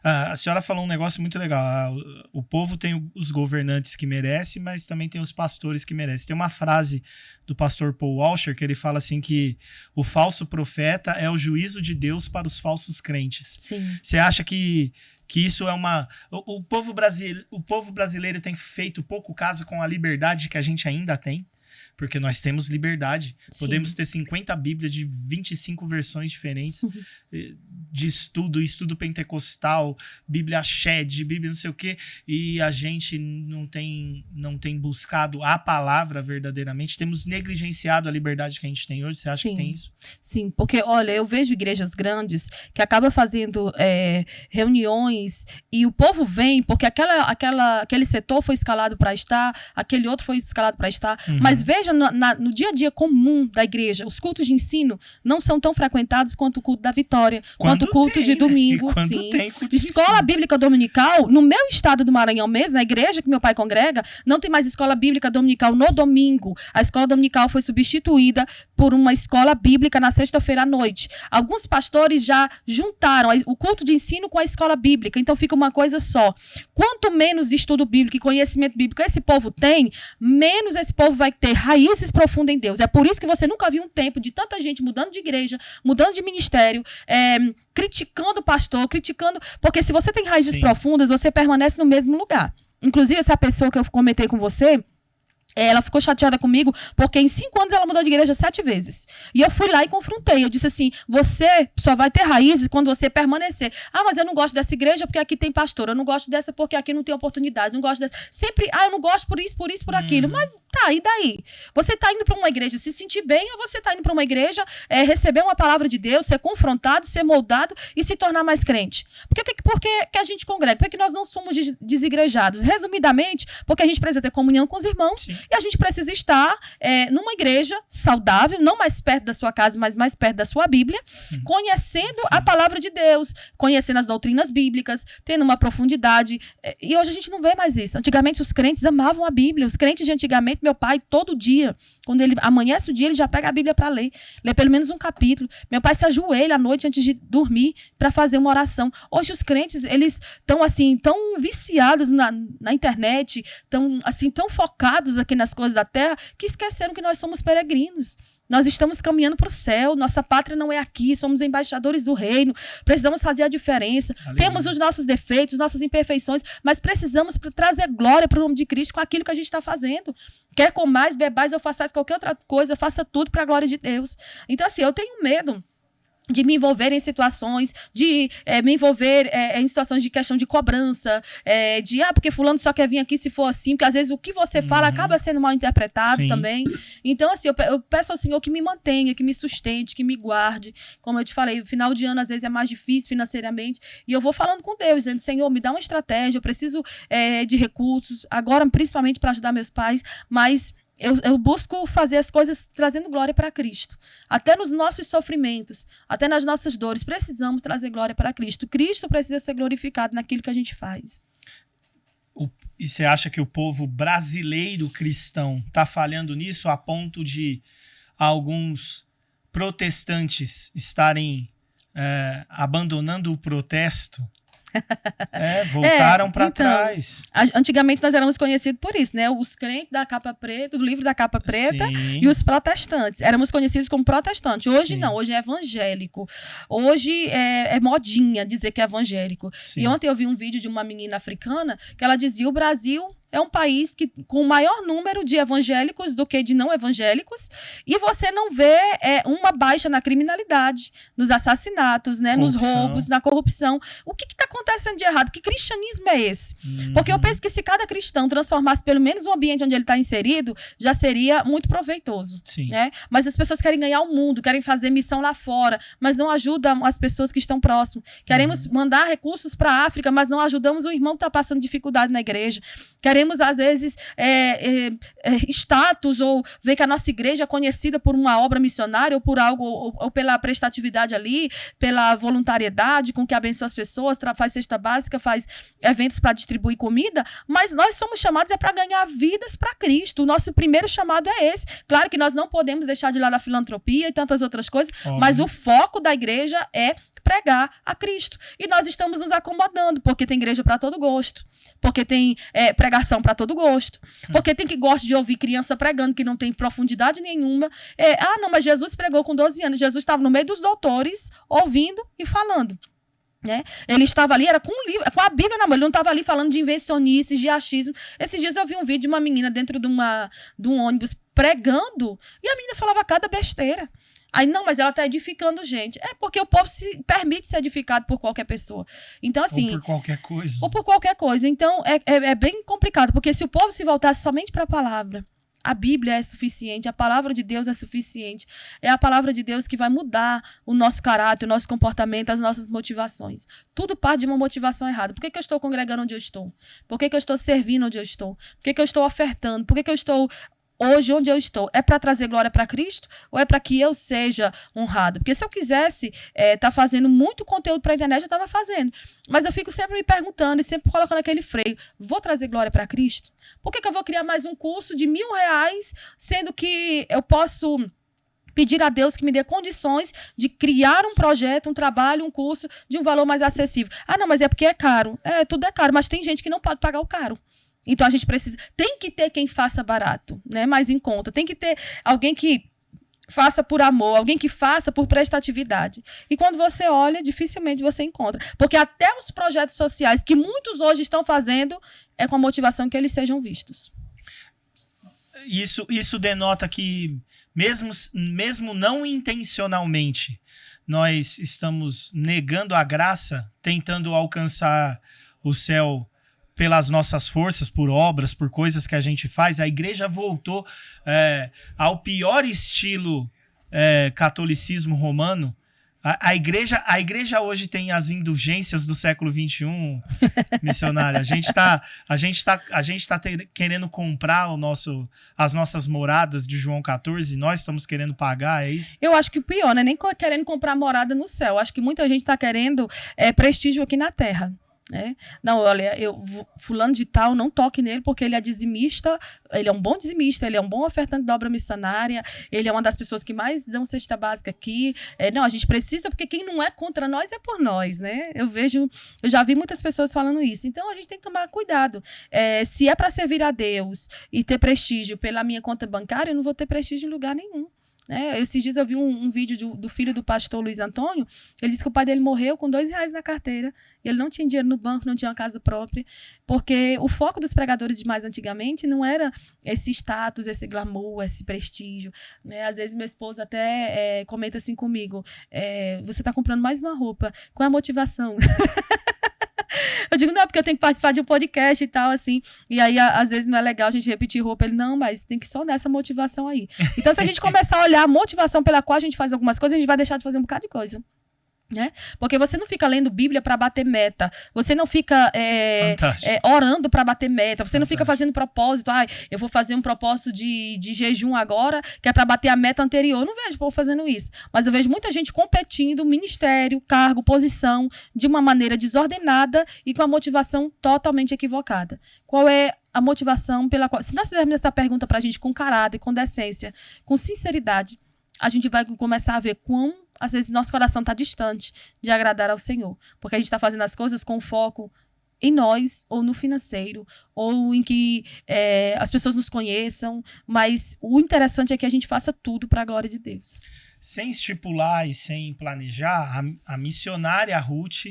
A senhora falou um negócio muito legal. O povo tem os governantes que merece, mas também tem os pastores que merecem. Tem uma frase do pastor Paul Washer que ele fala assim que o falso profeta é o juízo de Deus para os falsos crentes. Sim. Você acha que isso é uma... O povo brasileiro tem feito pouco caso com a liberdade que a gente ainda tem? Porque nós temos liberdade. Sim. Podemos ter 50 Bíblias de 25 versões diferentes de estudo pentecostal, Bíblia Shed, Bíblia não sei o quê, e a gente não tem buscado a palavra verdadeiramente. Temos negligenciado a liberdade que a gente tem hoje. Você acha que tem isso? Sim, porque, olha, eu vejo igrejas grandes que acabam fazendo reuniões e o povo vem porque aquele setor foi escalado para estar, aquele outro foi escalado para estar, mas veja, no dia a dia comum da igreja, os cultos de ensino não são tão frequentados quanto o culto da Vitória, quanto o culto de domingo. Sim. Escola bíblica dominical, no meu estado do Maranhão mesmo, na igreja que meu pai congrega, não tem mais escola bíblica dominical no domingo. A escola dominical foi substituída por uma escola bíblica na sexta-feira à noite. Alguns pastores já juntaram o culto de ensino com a escola bíblica, então fica uma coisa só. Quanto menos estudo bíblico e conhecimento bíblico esse povo tem, menos esse povo vai ter raízes profundas em Deus. É por isso que você nunca viu um tempo de tanta gente mudando de igreja, mudando de ministério, criticando o pastor, porque se você tem raízes profundas, você permanece no mesmo lugar. Inclusive, essa pessoa que eu comentei com você, ela ficou chateada comigo porque em 5 anos ela mudou de igreja 7 vezes. E eu fui lá e confrontei. Eu disse assim, você só vai ter raízes quando você permanecer. Ah, mas eu não gosto dessa igreja porque aqui tem pastor. Eu não gosto dessa porque aqui não tem oportunidade. Não gosto dessa. Sempre, eu não gosto por isso, por aquilo. Mas tá, e daí? Você tá indo para uma igreja se sentir bem ou você tá indo para uma igreja receber uma palavra de Deus, ser confrontado, ser moldado e se tornar mais crente? Por que a gente congrega? Por que nós não somos desigrejados? Resumidamente, porque a gente precisa ter comunhão com os irmãos. Sim. E a gente precisa estar numa igreja saudável, não mais perto da sua casa, mas mais perto da sua Bíblia, conhecendo a palavra de Deus, conhecendo as doutrinas bíblicas, tendo uma profundidade. E hoje a gente não vê mais isso. Antigamente os crentes amavam a Bíblia. Os crentes de antigamente, meu pai, todo dia, quando ele amanhece o dia, ele já pega a Bíblia para ler. Lê pelo menos um capítulo. Meu pai se ajoelha à noite antes de dormir para fazer uma oração. Hoje os crentes, eles estão assim, tão viciados na internet, tão focados aqui nas coisas da terra, que esqueceram que nós somos peregrinos. Nós estamos caminhando para o céu, nossa pátria não é aqui, somos embaixadores do reino, precisamos fazer a diferença. Aleluia. Temos os nossos defeitos, nossas imperfeições, mas precisamos trazer glória para o nome de Cristo com aquilo que a gente está fazendo. Quer comais, bebais ou façais qualquer outra coisa, faça tudo para a glória de Deus. Então, assim, eu tenho medo de me envolver em situações, de me envolver em situações de questão de cobrança, porque fulano só quer vir aqui se for assim, porque às vezes o que você fala acaba sendo mal interpretado também. Então, assim, eu peço ao Senhor que me mantenha, que me sustente, que me guarde. Como eu te falei, o final de ano às vezes é mais difícil financeiramente, e eu vou falando com Deus, dizendo, Senhor, me dá uma estratégia, eu preciso de recursos, agora principalmente para ajudar meus pais, mas eu busco fazer as coisas trazendo glória para Cristo. Até nos nossos sofrimentos, até nas nossas dores, precisamos trazer glória para Cristo. Cristo precisa ser glorificado naquilo que a gente faz. E você acha que o povo brasileiro cristão está falhando nisso a ponto de alguns protestantes estarem abandonando o protesto? Voltaram para trás. Antigamente nós éramos conhecidos por isso, né? Os crentes da capa preta, do livro da capa preta, e os protestantes. Éramos conhecidos como protestantes. Hoje não, hoje é evangélico. Hoje é modinha dizer que é evangélico. Sim. E ontem eu vi um vídeo de uma menina africana que ela dizia: o Brasil é um país com o maior número de evangélicos do que de não evangélicos, e você não vê uma baixa na criminalidade, nos assassinatos, né, nos roubos, na corrupção. O que está acontecendo de errado? Que cristianismo é esse? Porque eu penso que se cada cristão transformasse pelo menos o ambiente onde ele está inserido, já seria muito proveitoso. Né? Mas as pessoas querem ganhar o mundo, querem fazer missão lá fora, mas não ajudam as pessoas que estão próximas. Queremos mandar recursos para a África, mas não ajudamos o irmão que está passando dificuldade na igreja. Queremos, às vezes, status, ou ver que a nossa igreja é conhecida por uma obra missionária, ou por algo, ou pela prestatividade ali, pela voluntariedade com que abençoa as pessoas, faz cesta básica, faz eventos para distribuir comida, mas nós somos chamados para ganhar vidas para Cristo. O nosso primeiro chamado é esse. Claro que nós não podemos deixar de lado a filantropia e tantas outras coisas, mas o foco da igreja é pregar a Cristo. E nós estamos nos acomodando, porque tem igreja para todo gosto, porque tem pregação para todo gosto, porque tem que gosta de ouvir criança pregando que não tem profundidade nenhuma. Não, mas Jesus pregou com 12 anos. Jesus estava no meio dos doutores, ouvindo e falando. Né? Ele estava ali, era com a Bíblia na mão, ele não estava ali falando de invencionices, de achismo. Esses dias eu vi um vídeo de uma menina dentro de um ônibus pregando, e a menina falava cada besteira. Aí, não, mas ela está edificando gente. Porque o povo se permite ser edificado por qualquer pessoa. Então, assim... Ou por qualquer coisa. Ou por qualquer coisa. Então, é bem complicado, porque se o povo se voltasse somente para a palavra, a Bíblia é suficiente, a palavra de Deus é suficiente. É a palavra de Deus que vai mudar o nosso caráter, o nosso comportamento, as nossas motivações. Tudo parte de uma motivação errada. Por que eu estou congregando onde eu estou? Por que eu estou servindo onde eu estou? Por que eu estou ofertando? Por que eu estou hoje, onde eu estou, é para trazer glória para Cristo ou é para que eu seja honrado? Porque se eu quisesse tá fazendo muito conteúdo para a internet, eu estava fazendo. Mas eu fico sempre me perguntando e sempre colocando aquele freio. Vou trazer glória para Cristo? Por que eu vou criar mais um curso de R$1.000, sendo que eu posso pedir a Deus que me dê condições de criar um projeto, um trabalho, um curso de um valor mais acessível? Ah, não, mas é porque é caro. Tudo é caro, mas tem gente que não pode pagar o caro. Então a gente tem que ter quem faça barato, né? Mais em conta. Tem que ter alguém que faça por amor, alguém que faça por prestatividade. E quando você olha, dificilmente você encontra. Porque até os projetos sociais que muitos hoje estão fazendo é com a motivação que eles sejam vistos. Isso denota que, mesmo não intencionalmente, nós estamos negando a graça, tentando alcançar o céu pelas nossas forças, por obras, por coisas que a gente faz. A igreja voltou ao pior estilo catolicismo romano. A igreja hoje tem as indulgências do século XXI, missionária. A gente tá querendo comprar as nossas moradas de João 14, nós estamos querendo pagar, é isso? Eu acho que o pior, né? Nem querendo comprar morada no céu. Acho que muita gente está querendo prestígio aqui na terra. Não, olha, fulano de tal, não toque nele porque ele é dizimista, ele é um bom dizimista, ele é um bom ofertante da obra missionária, ele é uma das pessoas que mais dão cesta básica aqui. Não, a gente precisa, porque quem não é contra nós é por nós, né? Eu já vi muitas pessoas falando isso. Então a gente tem que tomar cuidado. Se é para servir a Deus e ter prestígio pela minha conta bancária, eu não vou ter prestígio em lugar nenhum. Esses dias eu vi um vídeo do filho do pastor Luiz Antônio. Ele disse que o pai dele morreu com R$2 na carteira. Ele não tinha dinheiro no banco, não tinha uma casa própria, porque o foco dos pregadores de mais antigamente não era esse status, esse glamour, esse prestígio, né? Às vezes meu esposo até comenta assim comigo, você está comprando mais uma roupa, qual é a motivação? Eu digo, não, porque eu tenho que participar de um podcast e tal, assim. E aí, às vezes, não é legal a gente repetir roupa. Ele, não, mas tem que só nessa motivação aí. Então, se a gente começar a olhar a motivação pela qual a gente faz algumas coisas, a gente vai deixar de fazer um bocado de coisa. Né? Porque você não fica lendo Bíblia para bater meta, você não fica orando para bater meta, você não fica fazendo propósito, eu vou fazer um propósito de jejum agora, que é para bater a meta anterior. Eu não vejo o povo fazendo isso, mas eu vejo muita gente competindo, ministério, cargo, posição, de uma maneira desordenada e com a motivação totalmente equivocada. Qual é a motivação pela qual, se nós fizermos essa pergunta pra gente com caráter, com decência, com sinceridade, a gente vai começar a ver quão às vezes nosso coração está distante de agradar ao Senhor, porque a gente está fazendo as coisas com foco em nós, ou no financeiro, ou em que as pessoas nos conheçam, mas o interessante é que a gente faça tudo para a glória de Deus. Sem estipular e sem planejar, a missionária Ruth,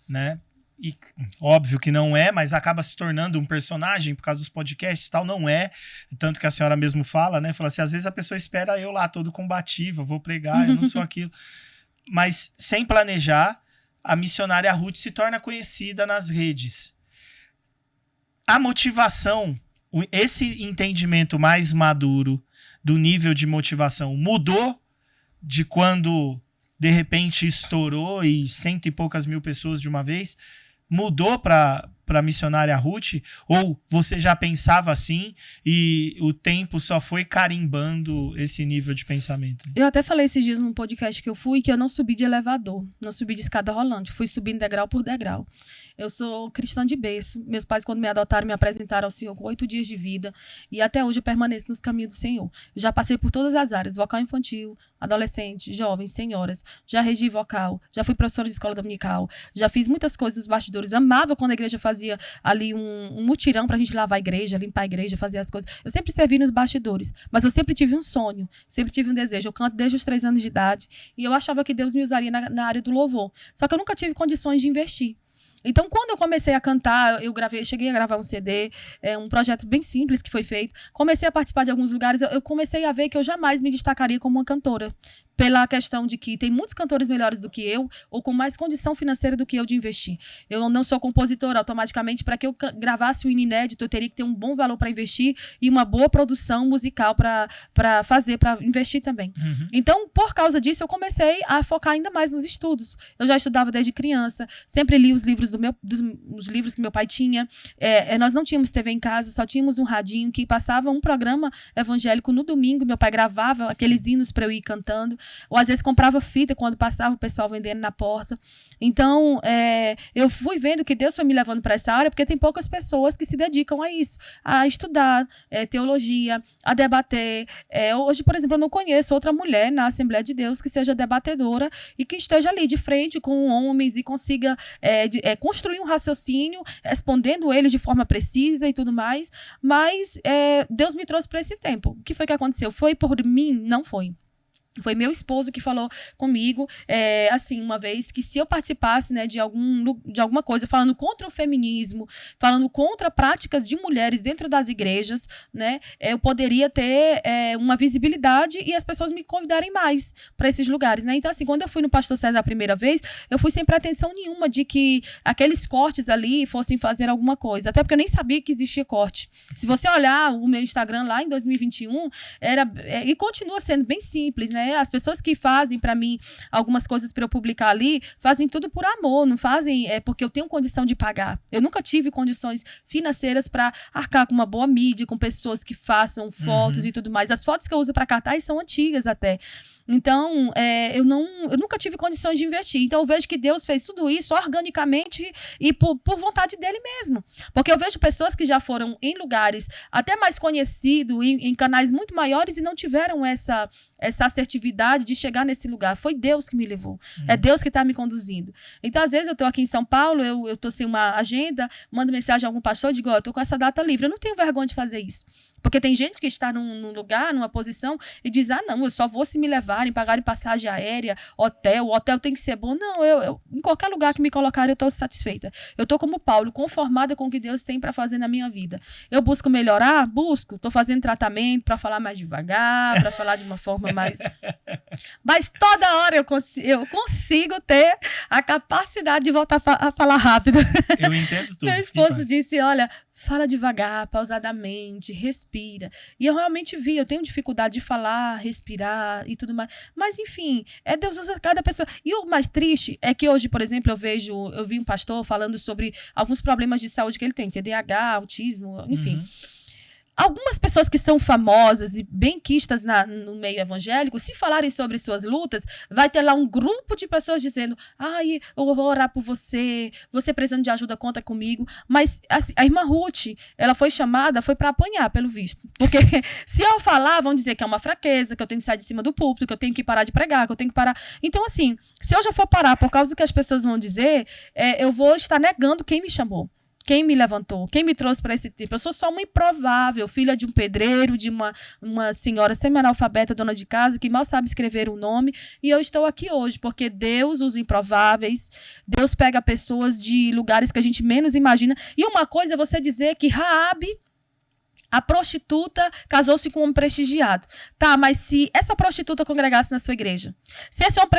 né? E óbvio que não é, mas acaba se tornando um personagem por causa dos podcasts e tal, não é, tanto que a senhora mesmo fala, né, fala assim, às vezes a pessoa espera eu lá todo combativo, eu vou pregar, eu não sou aquilo, mas sem planejar, a missionária Ruth se torna conhecida nas redes. A motivação, esse entendimento mais maduro do nível de motivação mudou de quando de repente estourou e 100 e poucas mil pessoas de uma vez, mudou para a missionária Ruth? Ou você já pensava assim e o tempo só foi carimbando esse nível de pensamento? Eu até falei esses dias num podcast que eu fui que eu não subi de elevador, não subi de escada rolante, fui subindo degrau por degrau. Eu sou cristã de berço. Meus pais, quando me adotaram, me apresentaram ao Senhor com 8 dias de vida. E até hoje eu permaneço nos caminhos do Senhor. Eu já passei por todas as áreas. Vocal infantil, adolescente, jovens, senhoras. Já regi vocal. Já fui professora de escola dominical. Já fiz muitas coisas nos bastidores. Amava quando a igreja fazia ali um mutirão pra gente lavar a igreja, limpar a igreja, fazer as coisas. Eu sempre servi nos bastidores. Mas eu sempre tive um sonho. Sempre tive um desejo. Eu canto desde os 3 anos de idade. E eu achava que Deus me usaria na área do louvor. Só que eu nunca tive condições de investir. Então, quando eu comecei a cantar, cheguei a gravar um CD, um projeto bem simples que foi feito. Comecei a participar de alguns lugares, eu comecei a ver que eu jamais me destacaria como uma cantora. pela questão de que tem muitos cantores melhores do que eu, ou com mais condição financeira do que eu de investir. Eu não sou compositora, automaticamente, para que eu gravasse um hino inédito, eu teria que ter um bom valor para investir e uma boa produção musical para fazer, para investir também. Então, por causa disso, eu comecei a focar ainda mais nos estudos. Eu já estudava desde criança, sempre li os livros os livros que meu pai tinha. Nós não tínhamos TV em casa, só tínhamos um radinho que passava um programa evangélico no domingo, meu pai gravava aqueles hinos para eu ir cantando. Ou às vezes comprava fita quando passava o pessoal vendendo na porta. Então, eu fui vendo que Deus foi me levando para essa área, porque tem poucas pessoas que se dedicam a isso, a estudar teologia, a debater. Hoje, por exemplo, eu não conheço outra mulher na Assembleia de Deus que seja debatedora e que esteja ali de frente com homens e consiga construir um raciocínio, respondendo eles de forma precisa e tudo mais. Mas Deus me trouxe para esse tempo. O que foi que aconteceu? Foi por mim? Não foi. Foi meu esposo que falou comigo, assim, uma vez, que se eu participasse, né, de alguma coisa, falando contra o feminismo, falando contra práticas de mulheres dentro das igrejas, né, eu poderia ter uma visibilidade e as pessoas me convidarem mais para esses lugares, né? Então, assim, quando eu fui no Pastor César a primeira vez, eu fui sem pretensão nenhuma de que aqueles cortes ali fossem fazer alguma coisa, até porque eu nem sabia que existia corte. Se você olhar o meu Instagram lá em 2021, e continua sendo bem simples, né? As pessoas que fazem para mim algumas coisas para eu publicar ali, fazem tudo por amor, não fazem porque eu tenho condição de pagar. Eu nunca tive condições financeiras para arcar com uma boa mídia, com pessoas que façam fotos e tudo mais. As fotos que eu uso para cartaz são antigas até. Então, eu nunca tive condições de investir. Então, eu vejo que Deus fez tudo isso organicamente e por vontade dele mesmo. Porque eu vejo pessoas que já foram em lugares até mais conhecidos, em canais muito maiores e não tiveram essa assertividade de chegar nesse lugar. Foi Deus que me levou. É Deus que está me conduzindo. Então, às vezes, eu estou aqui em São Paulo, eu estou sem uma agenda, mando mensagem a algum pastor e digo, eu estou com essa data livre. Eu não tenho vergonha de fazer isso. Porque tem gente que está num lugar, numa posição, e diz, não, eu só vou se me levarem, pagarem passagem aérea, o hotel tem que ser bom. Não, eu em qualquer lugar que me colocarem, eu estou satisfeita. Eu estou como Paulo, conformada com o que Deus tem para fazer na minha vida. Eu busco melhorar? Busco. Estou fazendo tratamento para falar mais devagar, para falar de uma forma mais... Mas toda hora eu consigo ter a capacidade de voltar a falar rápido. Eu entendo tudo. Meu esposo disse, olha, fala devagar, pausadamente, respira. E eu realmente vi, eu tenho dificuldade de falar, respirar e tudo mais. Mas, enfim, Deus usa cada pessoa. E o mais triste é que hoje, por exemplo, eu vi um pastor falando sobre alguns problemas de saúde que ele tem, TDAH, autismo, enfim. Algumas pessoas que são famosas e bem quistas no meio evangélico, se falarem sobre suas lutas, vai ter lá um grupo de pessoas dizendo, eu vou orar por você, você precisando de ajuda, conta comigo. Mas assim, a irmã Ruth, ela foi chamada, foi para apanhar, pelo visto. Porque se eu falar, vão dizer que é uma fraqueza, que eu tenho que sair de cima do púlpito, que eu tenho que parar de pregar, que eu tenho que parar. Então, assim, se eu já for parar por causa do que as pessoas vão dizer, eu vou estar negando quem me chamou. Quem me levantou? Quem me trouxe para esse tempo? Eu sou só uma improvável, filha de um pedreiro, de uma senhora semi-analfabeta, dona de casa, que mal sabe escrever o nome. E eu estou aqui hoje, porque Deus usa improváveis. Deus pega pessoas de lugares que a gente menos imagina. E uma coisa é você dizer que Raabe, a prostituta, casou-se com um prestigiado. Tá, mas se essa prostituta congregasse na sua igreja, se esse homem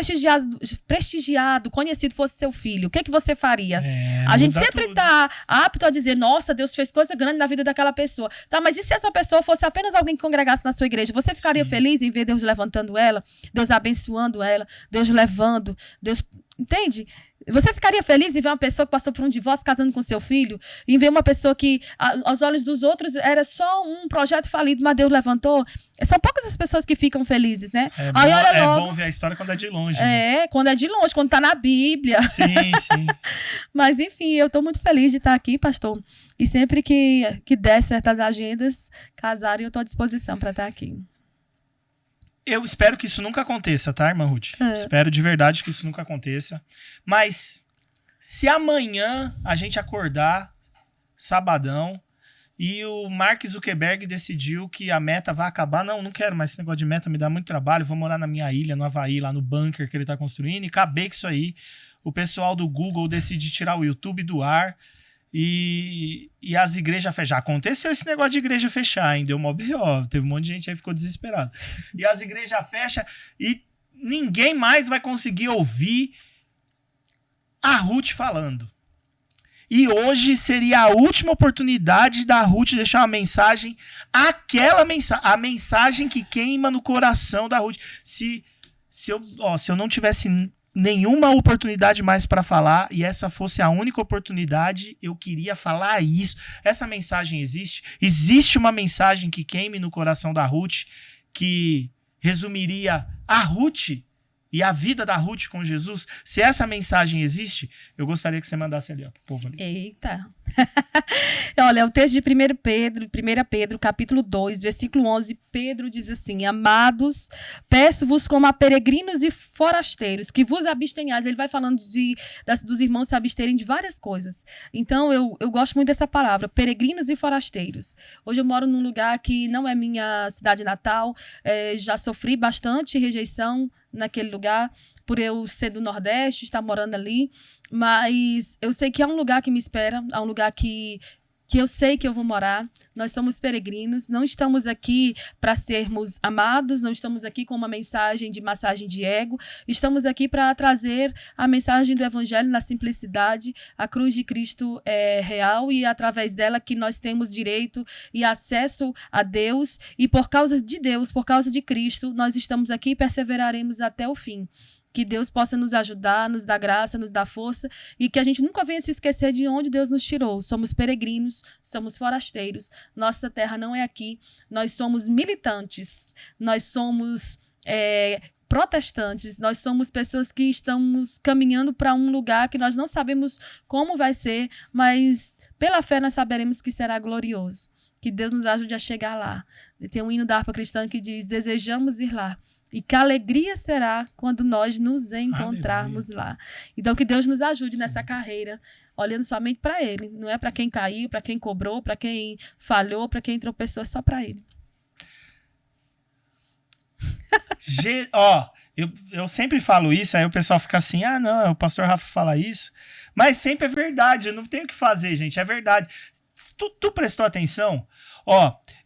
prestigiado, conhecido, fosse seu filho, o que você faria? A gente sempre está apto a dizer, nossa, Deus fez coisa grande na vida daquela pessoa. Tá, mas e se essa pessoa fosse apenas alguém que congregasse na sua igreja? Você ficaria feliz em ver Deus levantando ela, Deus abençoando ela, Deus levando, Deus... Entende? Você ficaria feliz em ver uma pessoa que passou por um divórcio casando com seu filho? Em ver uma pessoa que, aos olhos dos outros, era só um projeto falido, mas Deus levantou? São poucas as pessoas que ficam felizes, né? É bom ver a história quando é de longe. Né? Quando é de longe, quando tá na Bíblia. Sim. Mas, enfim, eu tô muito feliz de estar aqui, pastor. E sempre que der certas agendas, casarem, eu tô à disposição para estar aqui. Eu espero que isso nunca aconteça, tá, irmã Ruth? Espero de verdade que isso nunca aconteça. Mas se amanhã a gente acordar, sabadão, e o Mark Zuckerberg decidiu que a Meta vai acabar, não quero mais esse negócio de Meta, me dá muito trabalho, vou morar na minha ilha, no Havaí, lá no bunker que ele tá construindo, e acabei com isso aí. O pessoal do Google decidiu tirar o YouTube do ar, e as igrejas fechar. Aconteceu esse negócio de igreja fechar, hein? Deu mó B.O. Teve um monte de gente aí que ficou desesperado. E as igrejas fecham e ninguém mais vai conseguir ouvir a Ruth falando. E hoje seria a última oportunidade da Ruth deixar uma mensagem, a mensagem que queima no coração da Ruth. Se eu não tivesse nenhuma oportunidade mais para falar e essa fosse a única oportunidade, eu queria falar isso. Essa mensagem existe. Existe uma mensagem que queime no coração da Ruth, que resumiria a Ruth e a vida da Ruth com Jesus. Se essa mensagem existe, eu gostaria que você mandasse ali, ó, pro povo ali. Eita! Olha, o texto de 1 Pedro, capítulo 2, versículo 11, Pedro diz assim: amados, peço-vos como a peregrinos e forasteiros, que vos abstenhais. Ele vai falando dos irmãos se absterem de várias coisas. Então, eu gosto muito dessa palavra, peregrinos e forasteiros. Hoje eu moro num lugar que não é minha cidade natal, já sofri bastante rejeição naquele lugar, por eu ser do Nordeste, estar morando ali, mas eu sei que é um lugar que me espera, é um lugar que eu sei que eu vou morar. Nós somos peregrinos, não estamos aqui para sermos amados, não estamos aqui com uma mensagem de massagem de ego, estamos aqui para trazer a mensagem do Evangelho na simplicidade. A cruz de Cristo é real e é através dela que nós temos direito e acesso a Deus, e por causa de Deus, por causa de Cristo, nós estamos aqui e perseveraremos até o fim. Que Deus possa nos ajudar, nos dar graça, nos dar força, e que a gente nunca venha se esquecer de onde Deus nos tirou. Somos peregrinos, somos forasteiros, nossa terra não é aqui, nós somos militantes, nós somos protestantes, nós somos pessoas que estamos caminhando para um lugar que nós não sabemos como vai ser, mas pela fé nós saberemos que será glorioso. Que Deus nos ajude a chegar lá. Tem um hino da harpa cristã que diz: desejamos ir lá. E que alegria será quando nós nos encontrarmos lá. Então, que Deus nos ajude nessa carreira, olhando somente para Ele. Não é para quem caiu, para quem cobrou, para quem falhou, para quem tropeçou, é só para Ele. Eu sempre falo isso, aí o pessoal fica assim, não, o pastor Rafa fala isso. Mas sempre é verdade, eu não tenho o que fazer, gente, é verdade. Tu prestou atenção?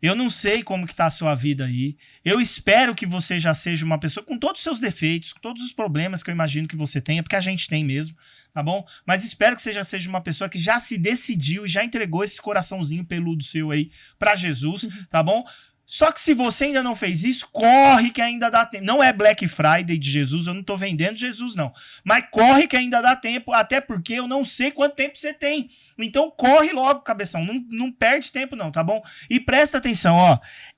Eu não sei como que tá a sua vida aí. Eu espero que você já seja uma pessoa com todos os seus defeitos, com todos os problemas que eu imagino que você tenha, porque a gente tem mesmo, tá bom? Mas espero que você já seja uma pessoa que já se decidiu e já entregou esse coraçãozinho peludo seu aí pra Jesus, tá bom? Só que se você ainda não fez isso, corre que ainda dá tempo. Não é Black Friday de Jesus, eu não tô vendendo Jesus, não. Mas corre que ainda dá tempo, até porque eu não sei quanto tempo você tem. Então corre logo, cabeção. Não perde tempo não, tá bom? E presta atenção,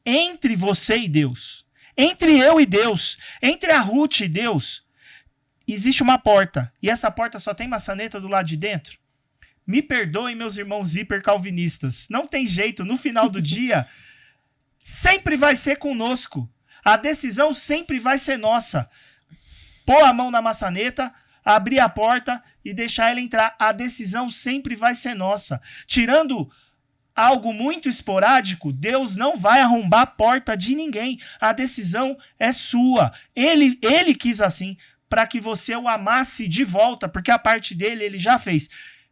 entre você e Deus, entre eu e Deus, entre a Ruth e Deus, existe uma porta. E essa porta só tem maçaneta do lado de dentro. Me perdoem, meus irmãos hipercalvinistas. Não tem jeito, no final do dia... sempre vai ser conosco. A decisão sempre vai ser nossa. Pôr a mão na maçaneta, abrir a porta e deixar ela entrar. A decisão sempre vai ser nossa. Tirando algo muito esporádico, Deus não vai arrombar a porta de ninguém. A decisão é sua. Ele quis assim, para que você o amasse de volta, porque a parte dele ele já fez.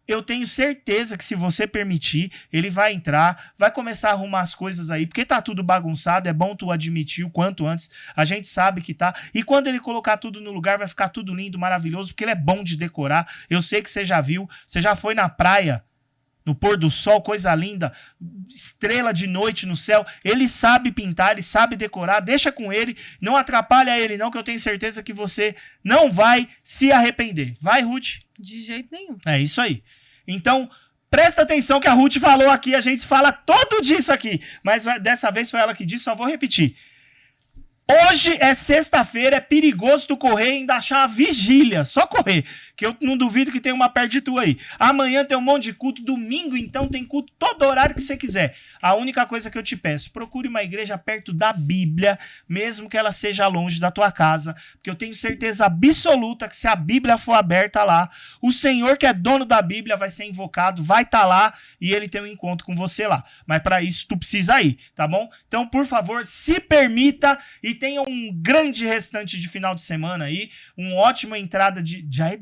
Eu tenho certeza que se você permitir, ele vai entrar, vai começar a arrumar as coisas aí, porque tá tudo bagunçado, é bom tu admitir o quanto antes, a gente sabe que tá, e quando ele colocar tudo no lugar, vai ficar tudo lindo, maravilhoso, porque ele é bom de decorar. Eu sei que você já viu, você já foi na praia, no pôr do sol, coisa linda, estrela de noite no céu, ele sabe pintar, ele sabe decorar, deixa com ele, não atrapalha ele não, que eu tenho certeza que você não vai se arrepender. Vai, Ruth? De jeito nenhum. É isso aí. Então, presta atenção que a Ruth falou aqui, a gente fala todo dia isso aqui, mas dessa vez foi ela que disse, só vou repetir. Hoje é sexta-feira, é perigoso tu correr e ainda achar a vigília. Só correr, que eu não duvido que tem uma perto de tu aí. Amanhã tem um monte de culto, domingo então tem culto todo horário que você quiser. A única coisa que eu te peço, procure uma igreja perto da Bíblia, mesmo que ela seja longe da tua casa, porque eu tenho certeza absoluta que se a Bíblia for aberta lá, o Senhor que é dono da Bíblia vai ser invocado, vai estar lá e ele tem um encontro com você lá. Mas para isso tu precisa ir, tá bom? Então, por favor, se permita e tenha um grande restante de final de semana aí, uma ótima entrada já é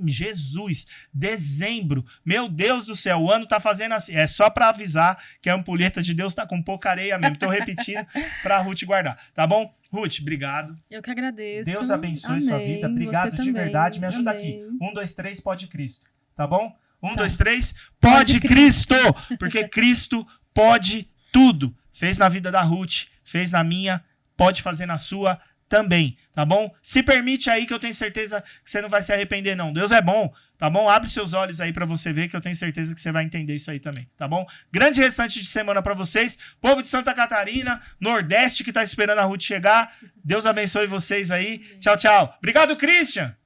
Jesus, dezembro, meu Deus do céu, o ano tá fazendo assim, é só pra avisar que a ampulheta de Deus tá com pouca areia mesmo, tô repetindo pra Ruth guardar, tá bom? Ruth, obrigado. Eu que agradeço. Deus abençoe sua vida. Obrigado de verdade. Me ajuda aqui. 1, 2, 3, pode Cristo. Tá bom? 1, 2, 3, pode Cristo! Porque Cristo pode tudo. Fez na vida da Ruth, fez na minha, pode fazer na sua também, tá bom? Se permite aí que eu tenho certeza que você não vai se arrepender não. Deus é bom, tá bom? Abre seus olhos aí pra você ver que eu tenho certeza que você vai entender isso aí também, tá bom? Grande restante de semana pra vocês. Povo de Santa Catarina, Nordeste que tá esperando a Ruth chegar. Deus abençoe vocês aí. Tchau, tchau. Obrigado, Christian!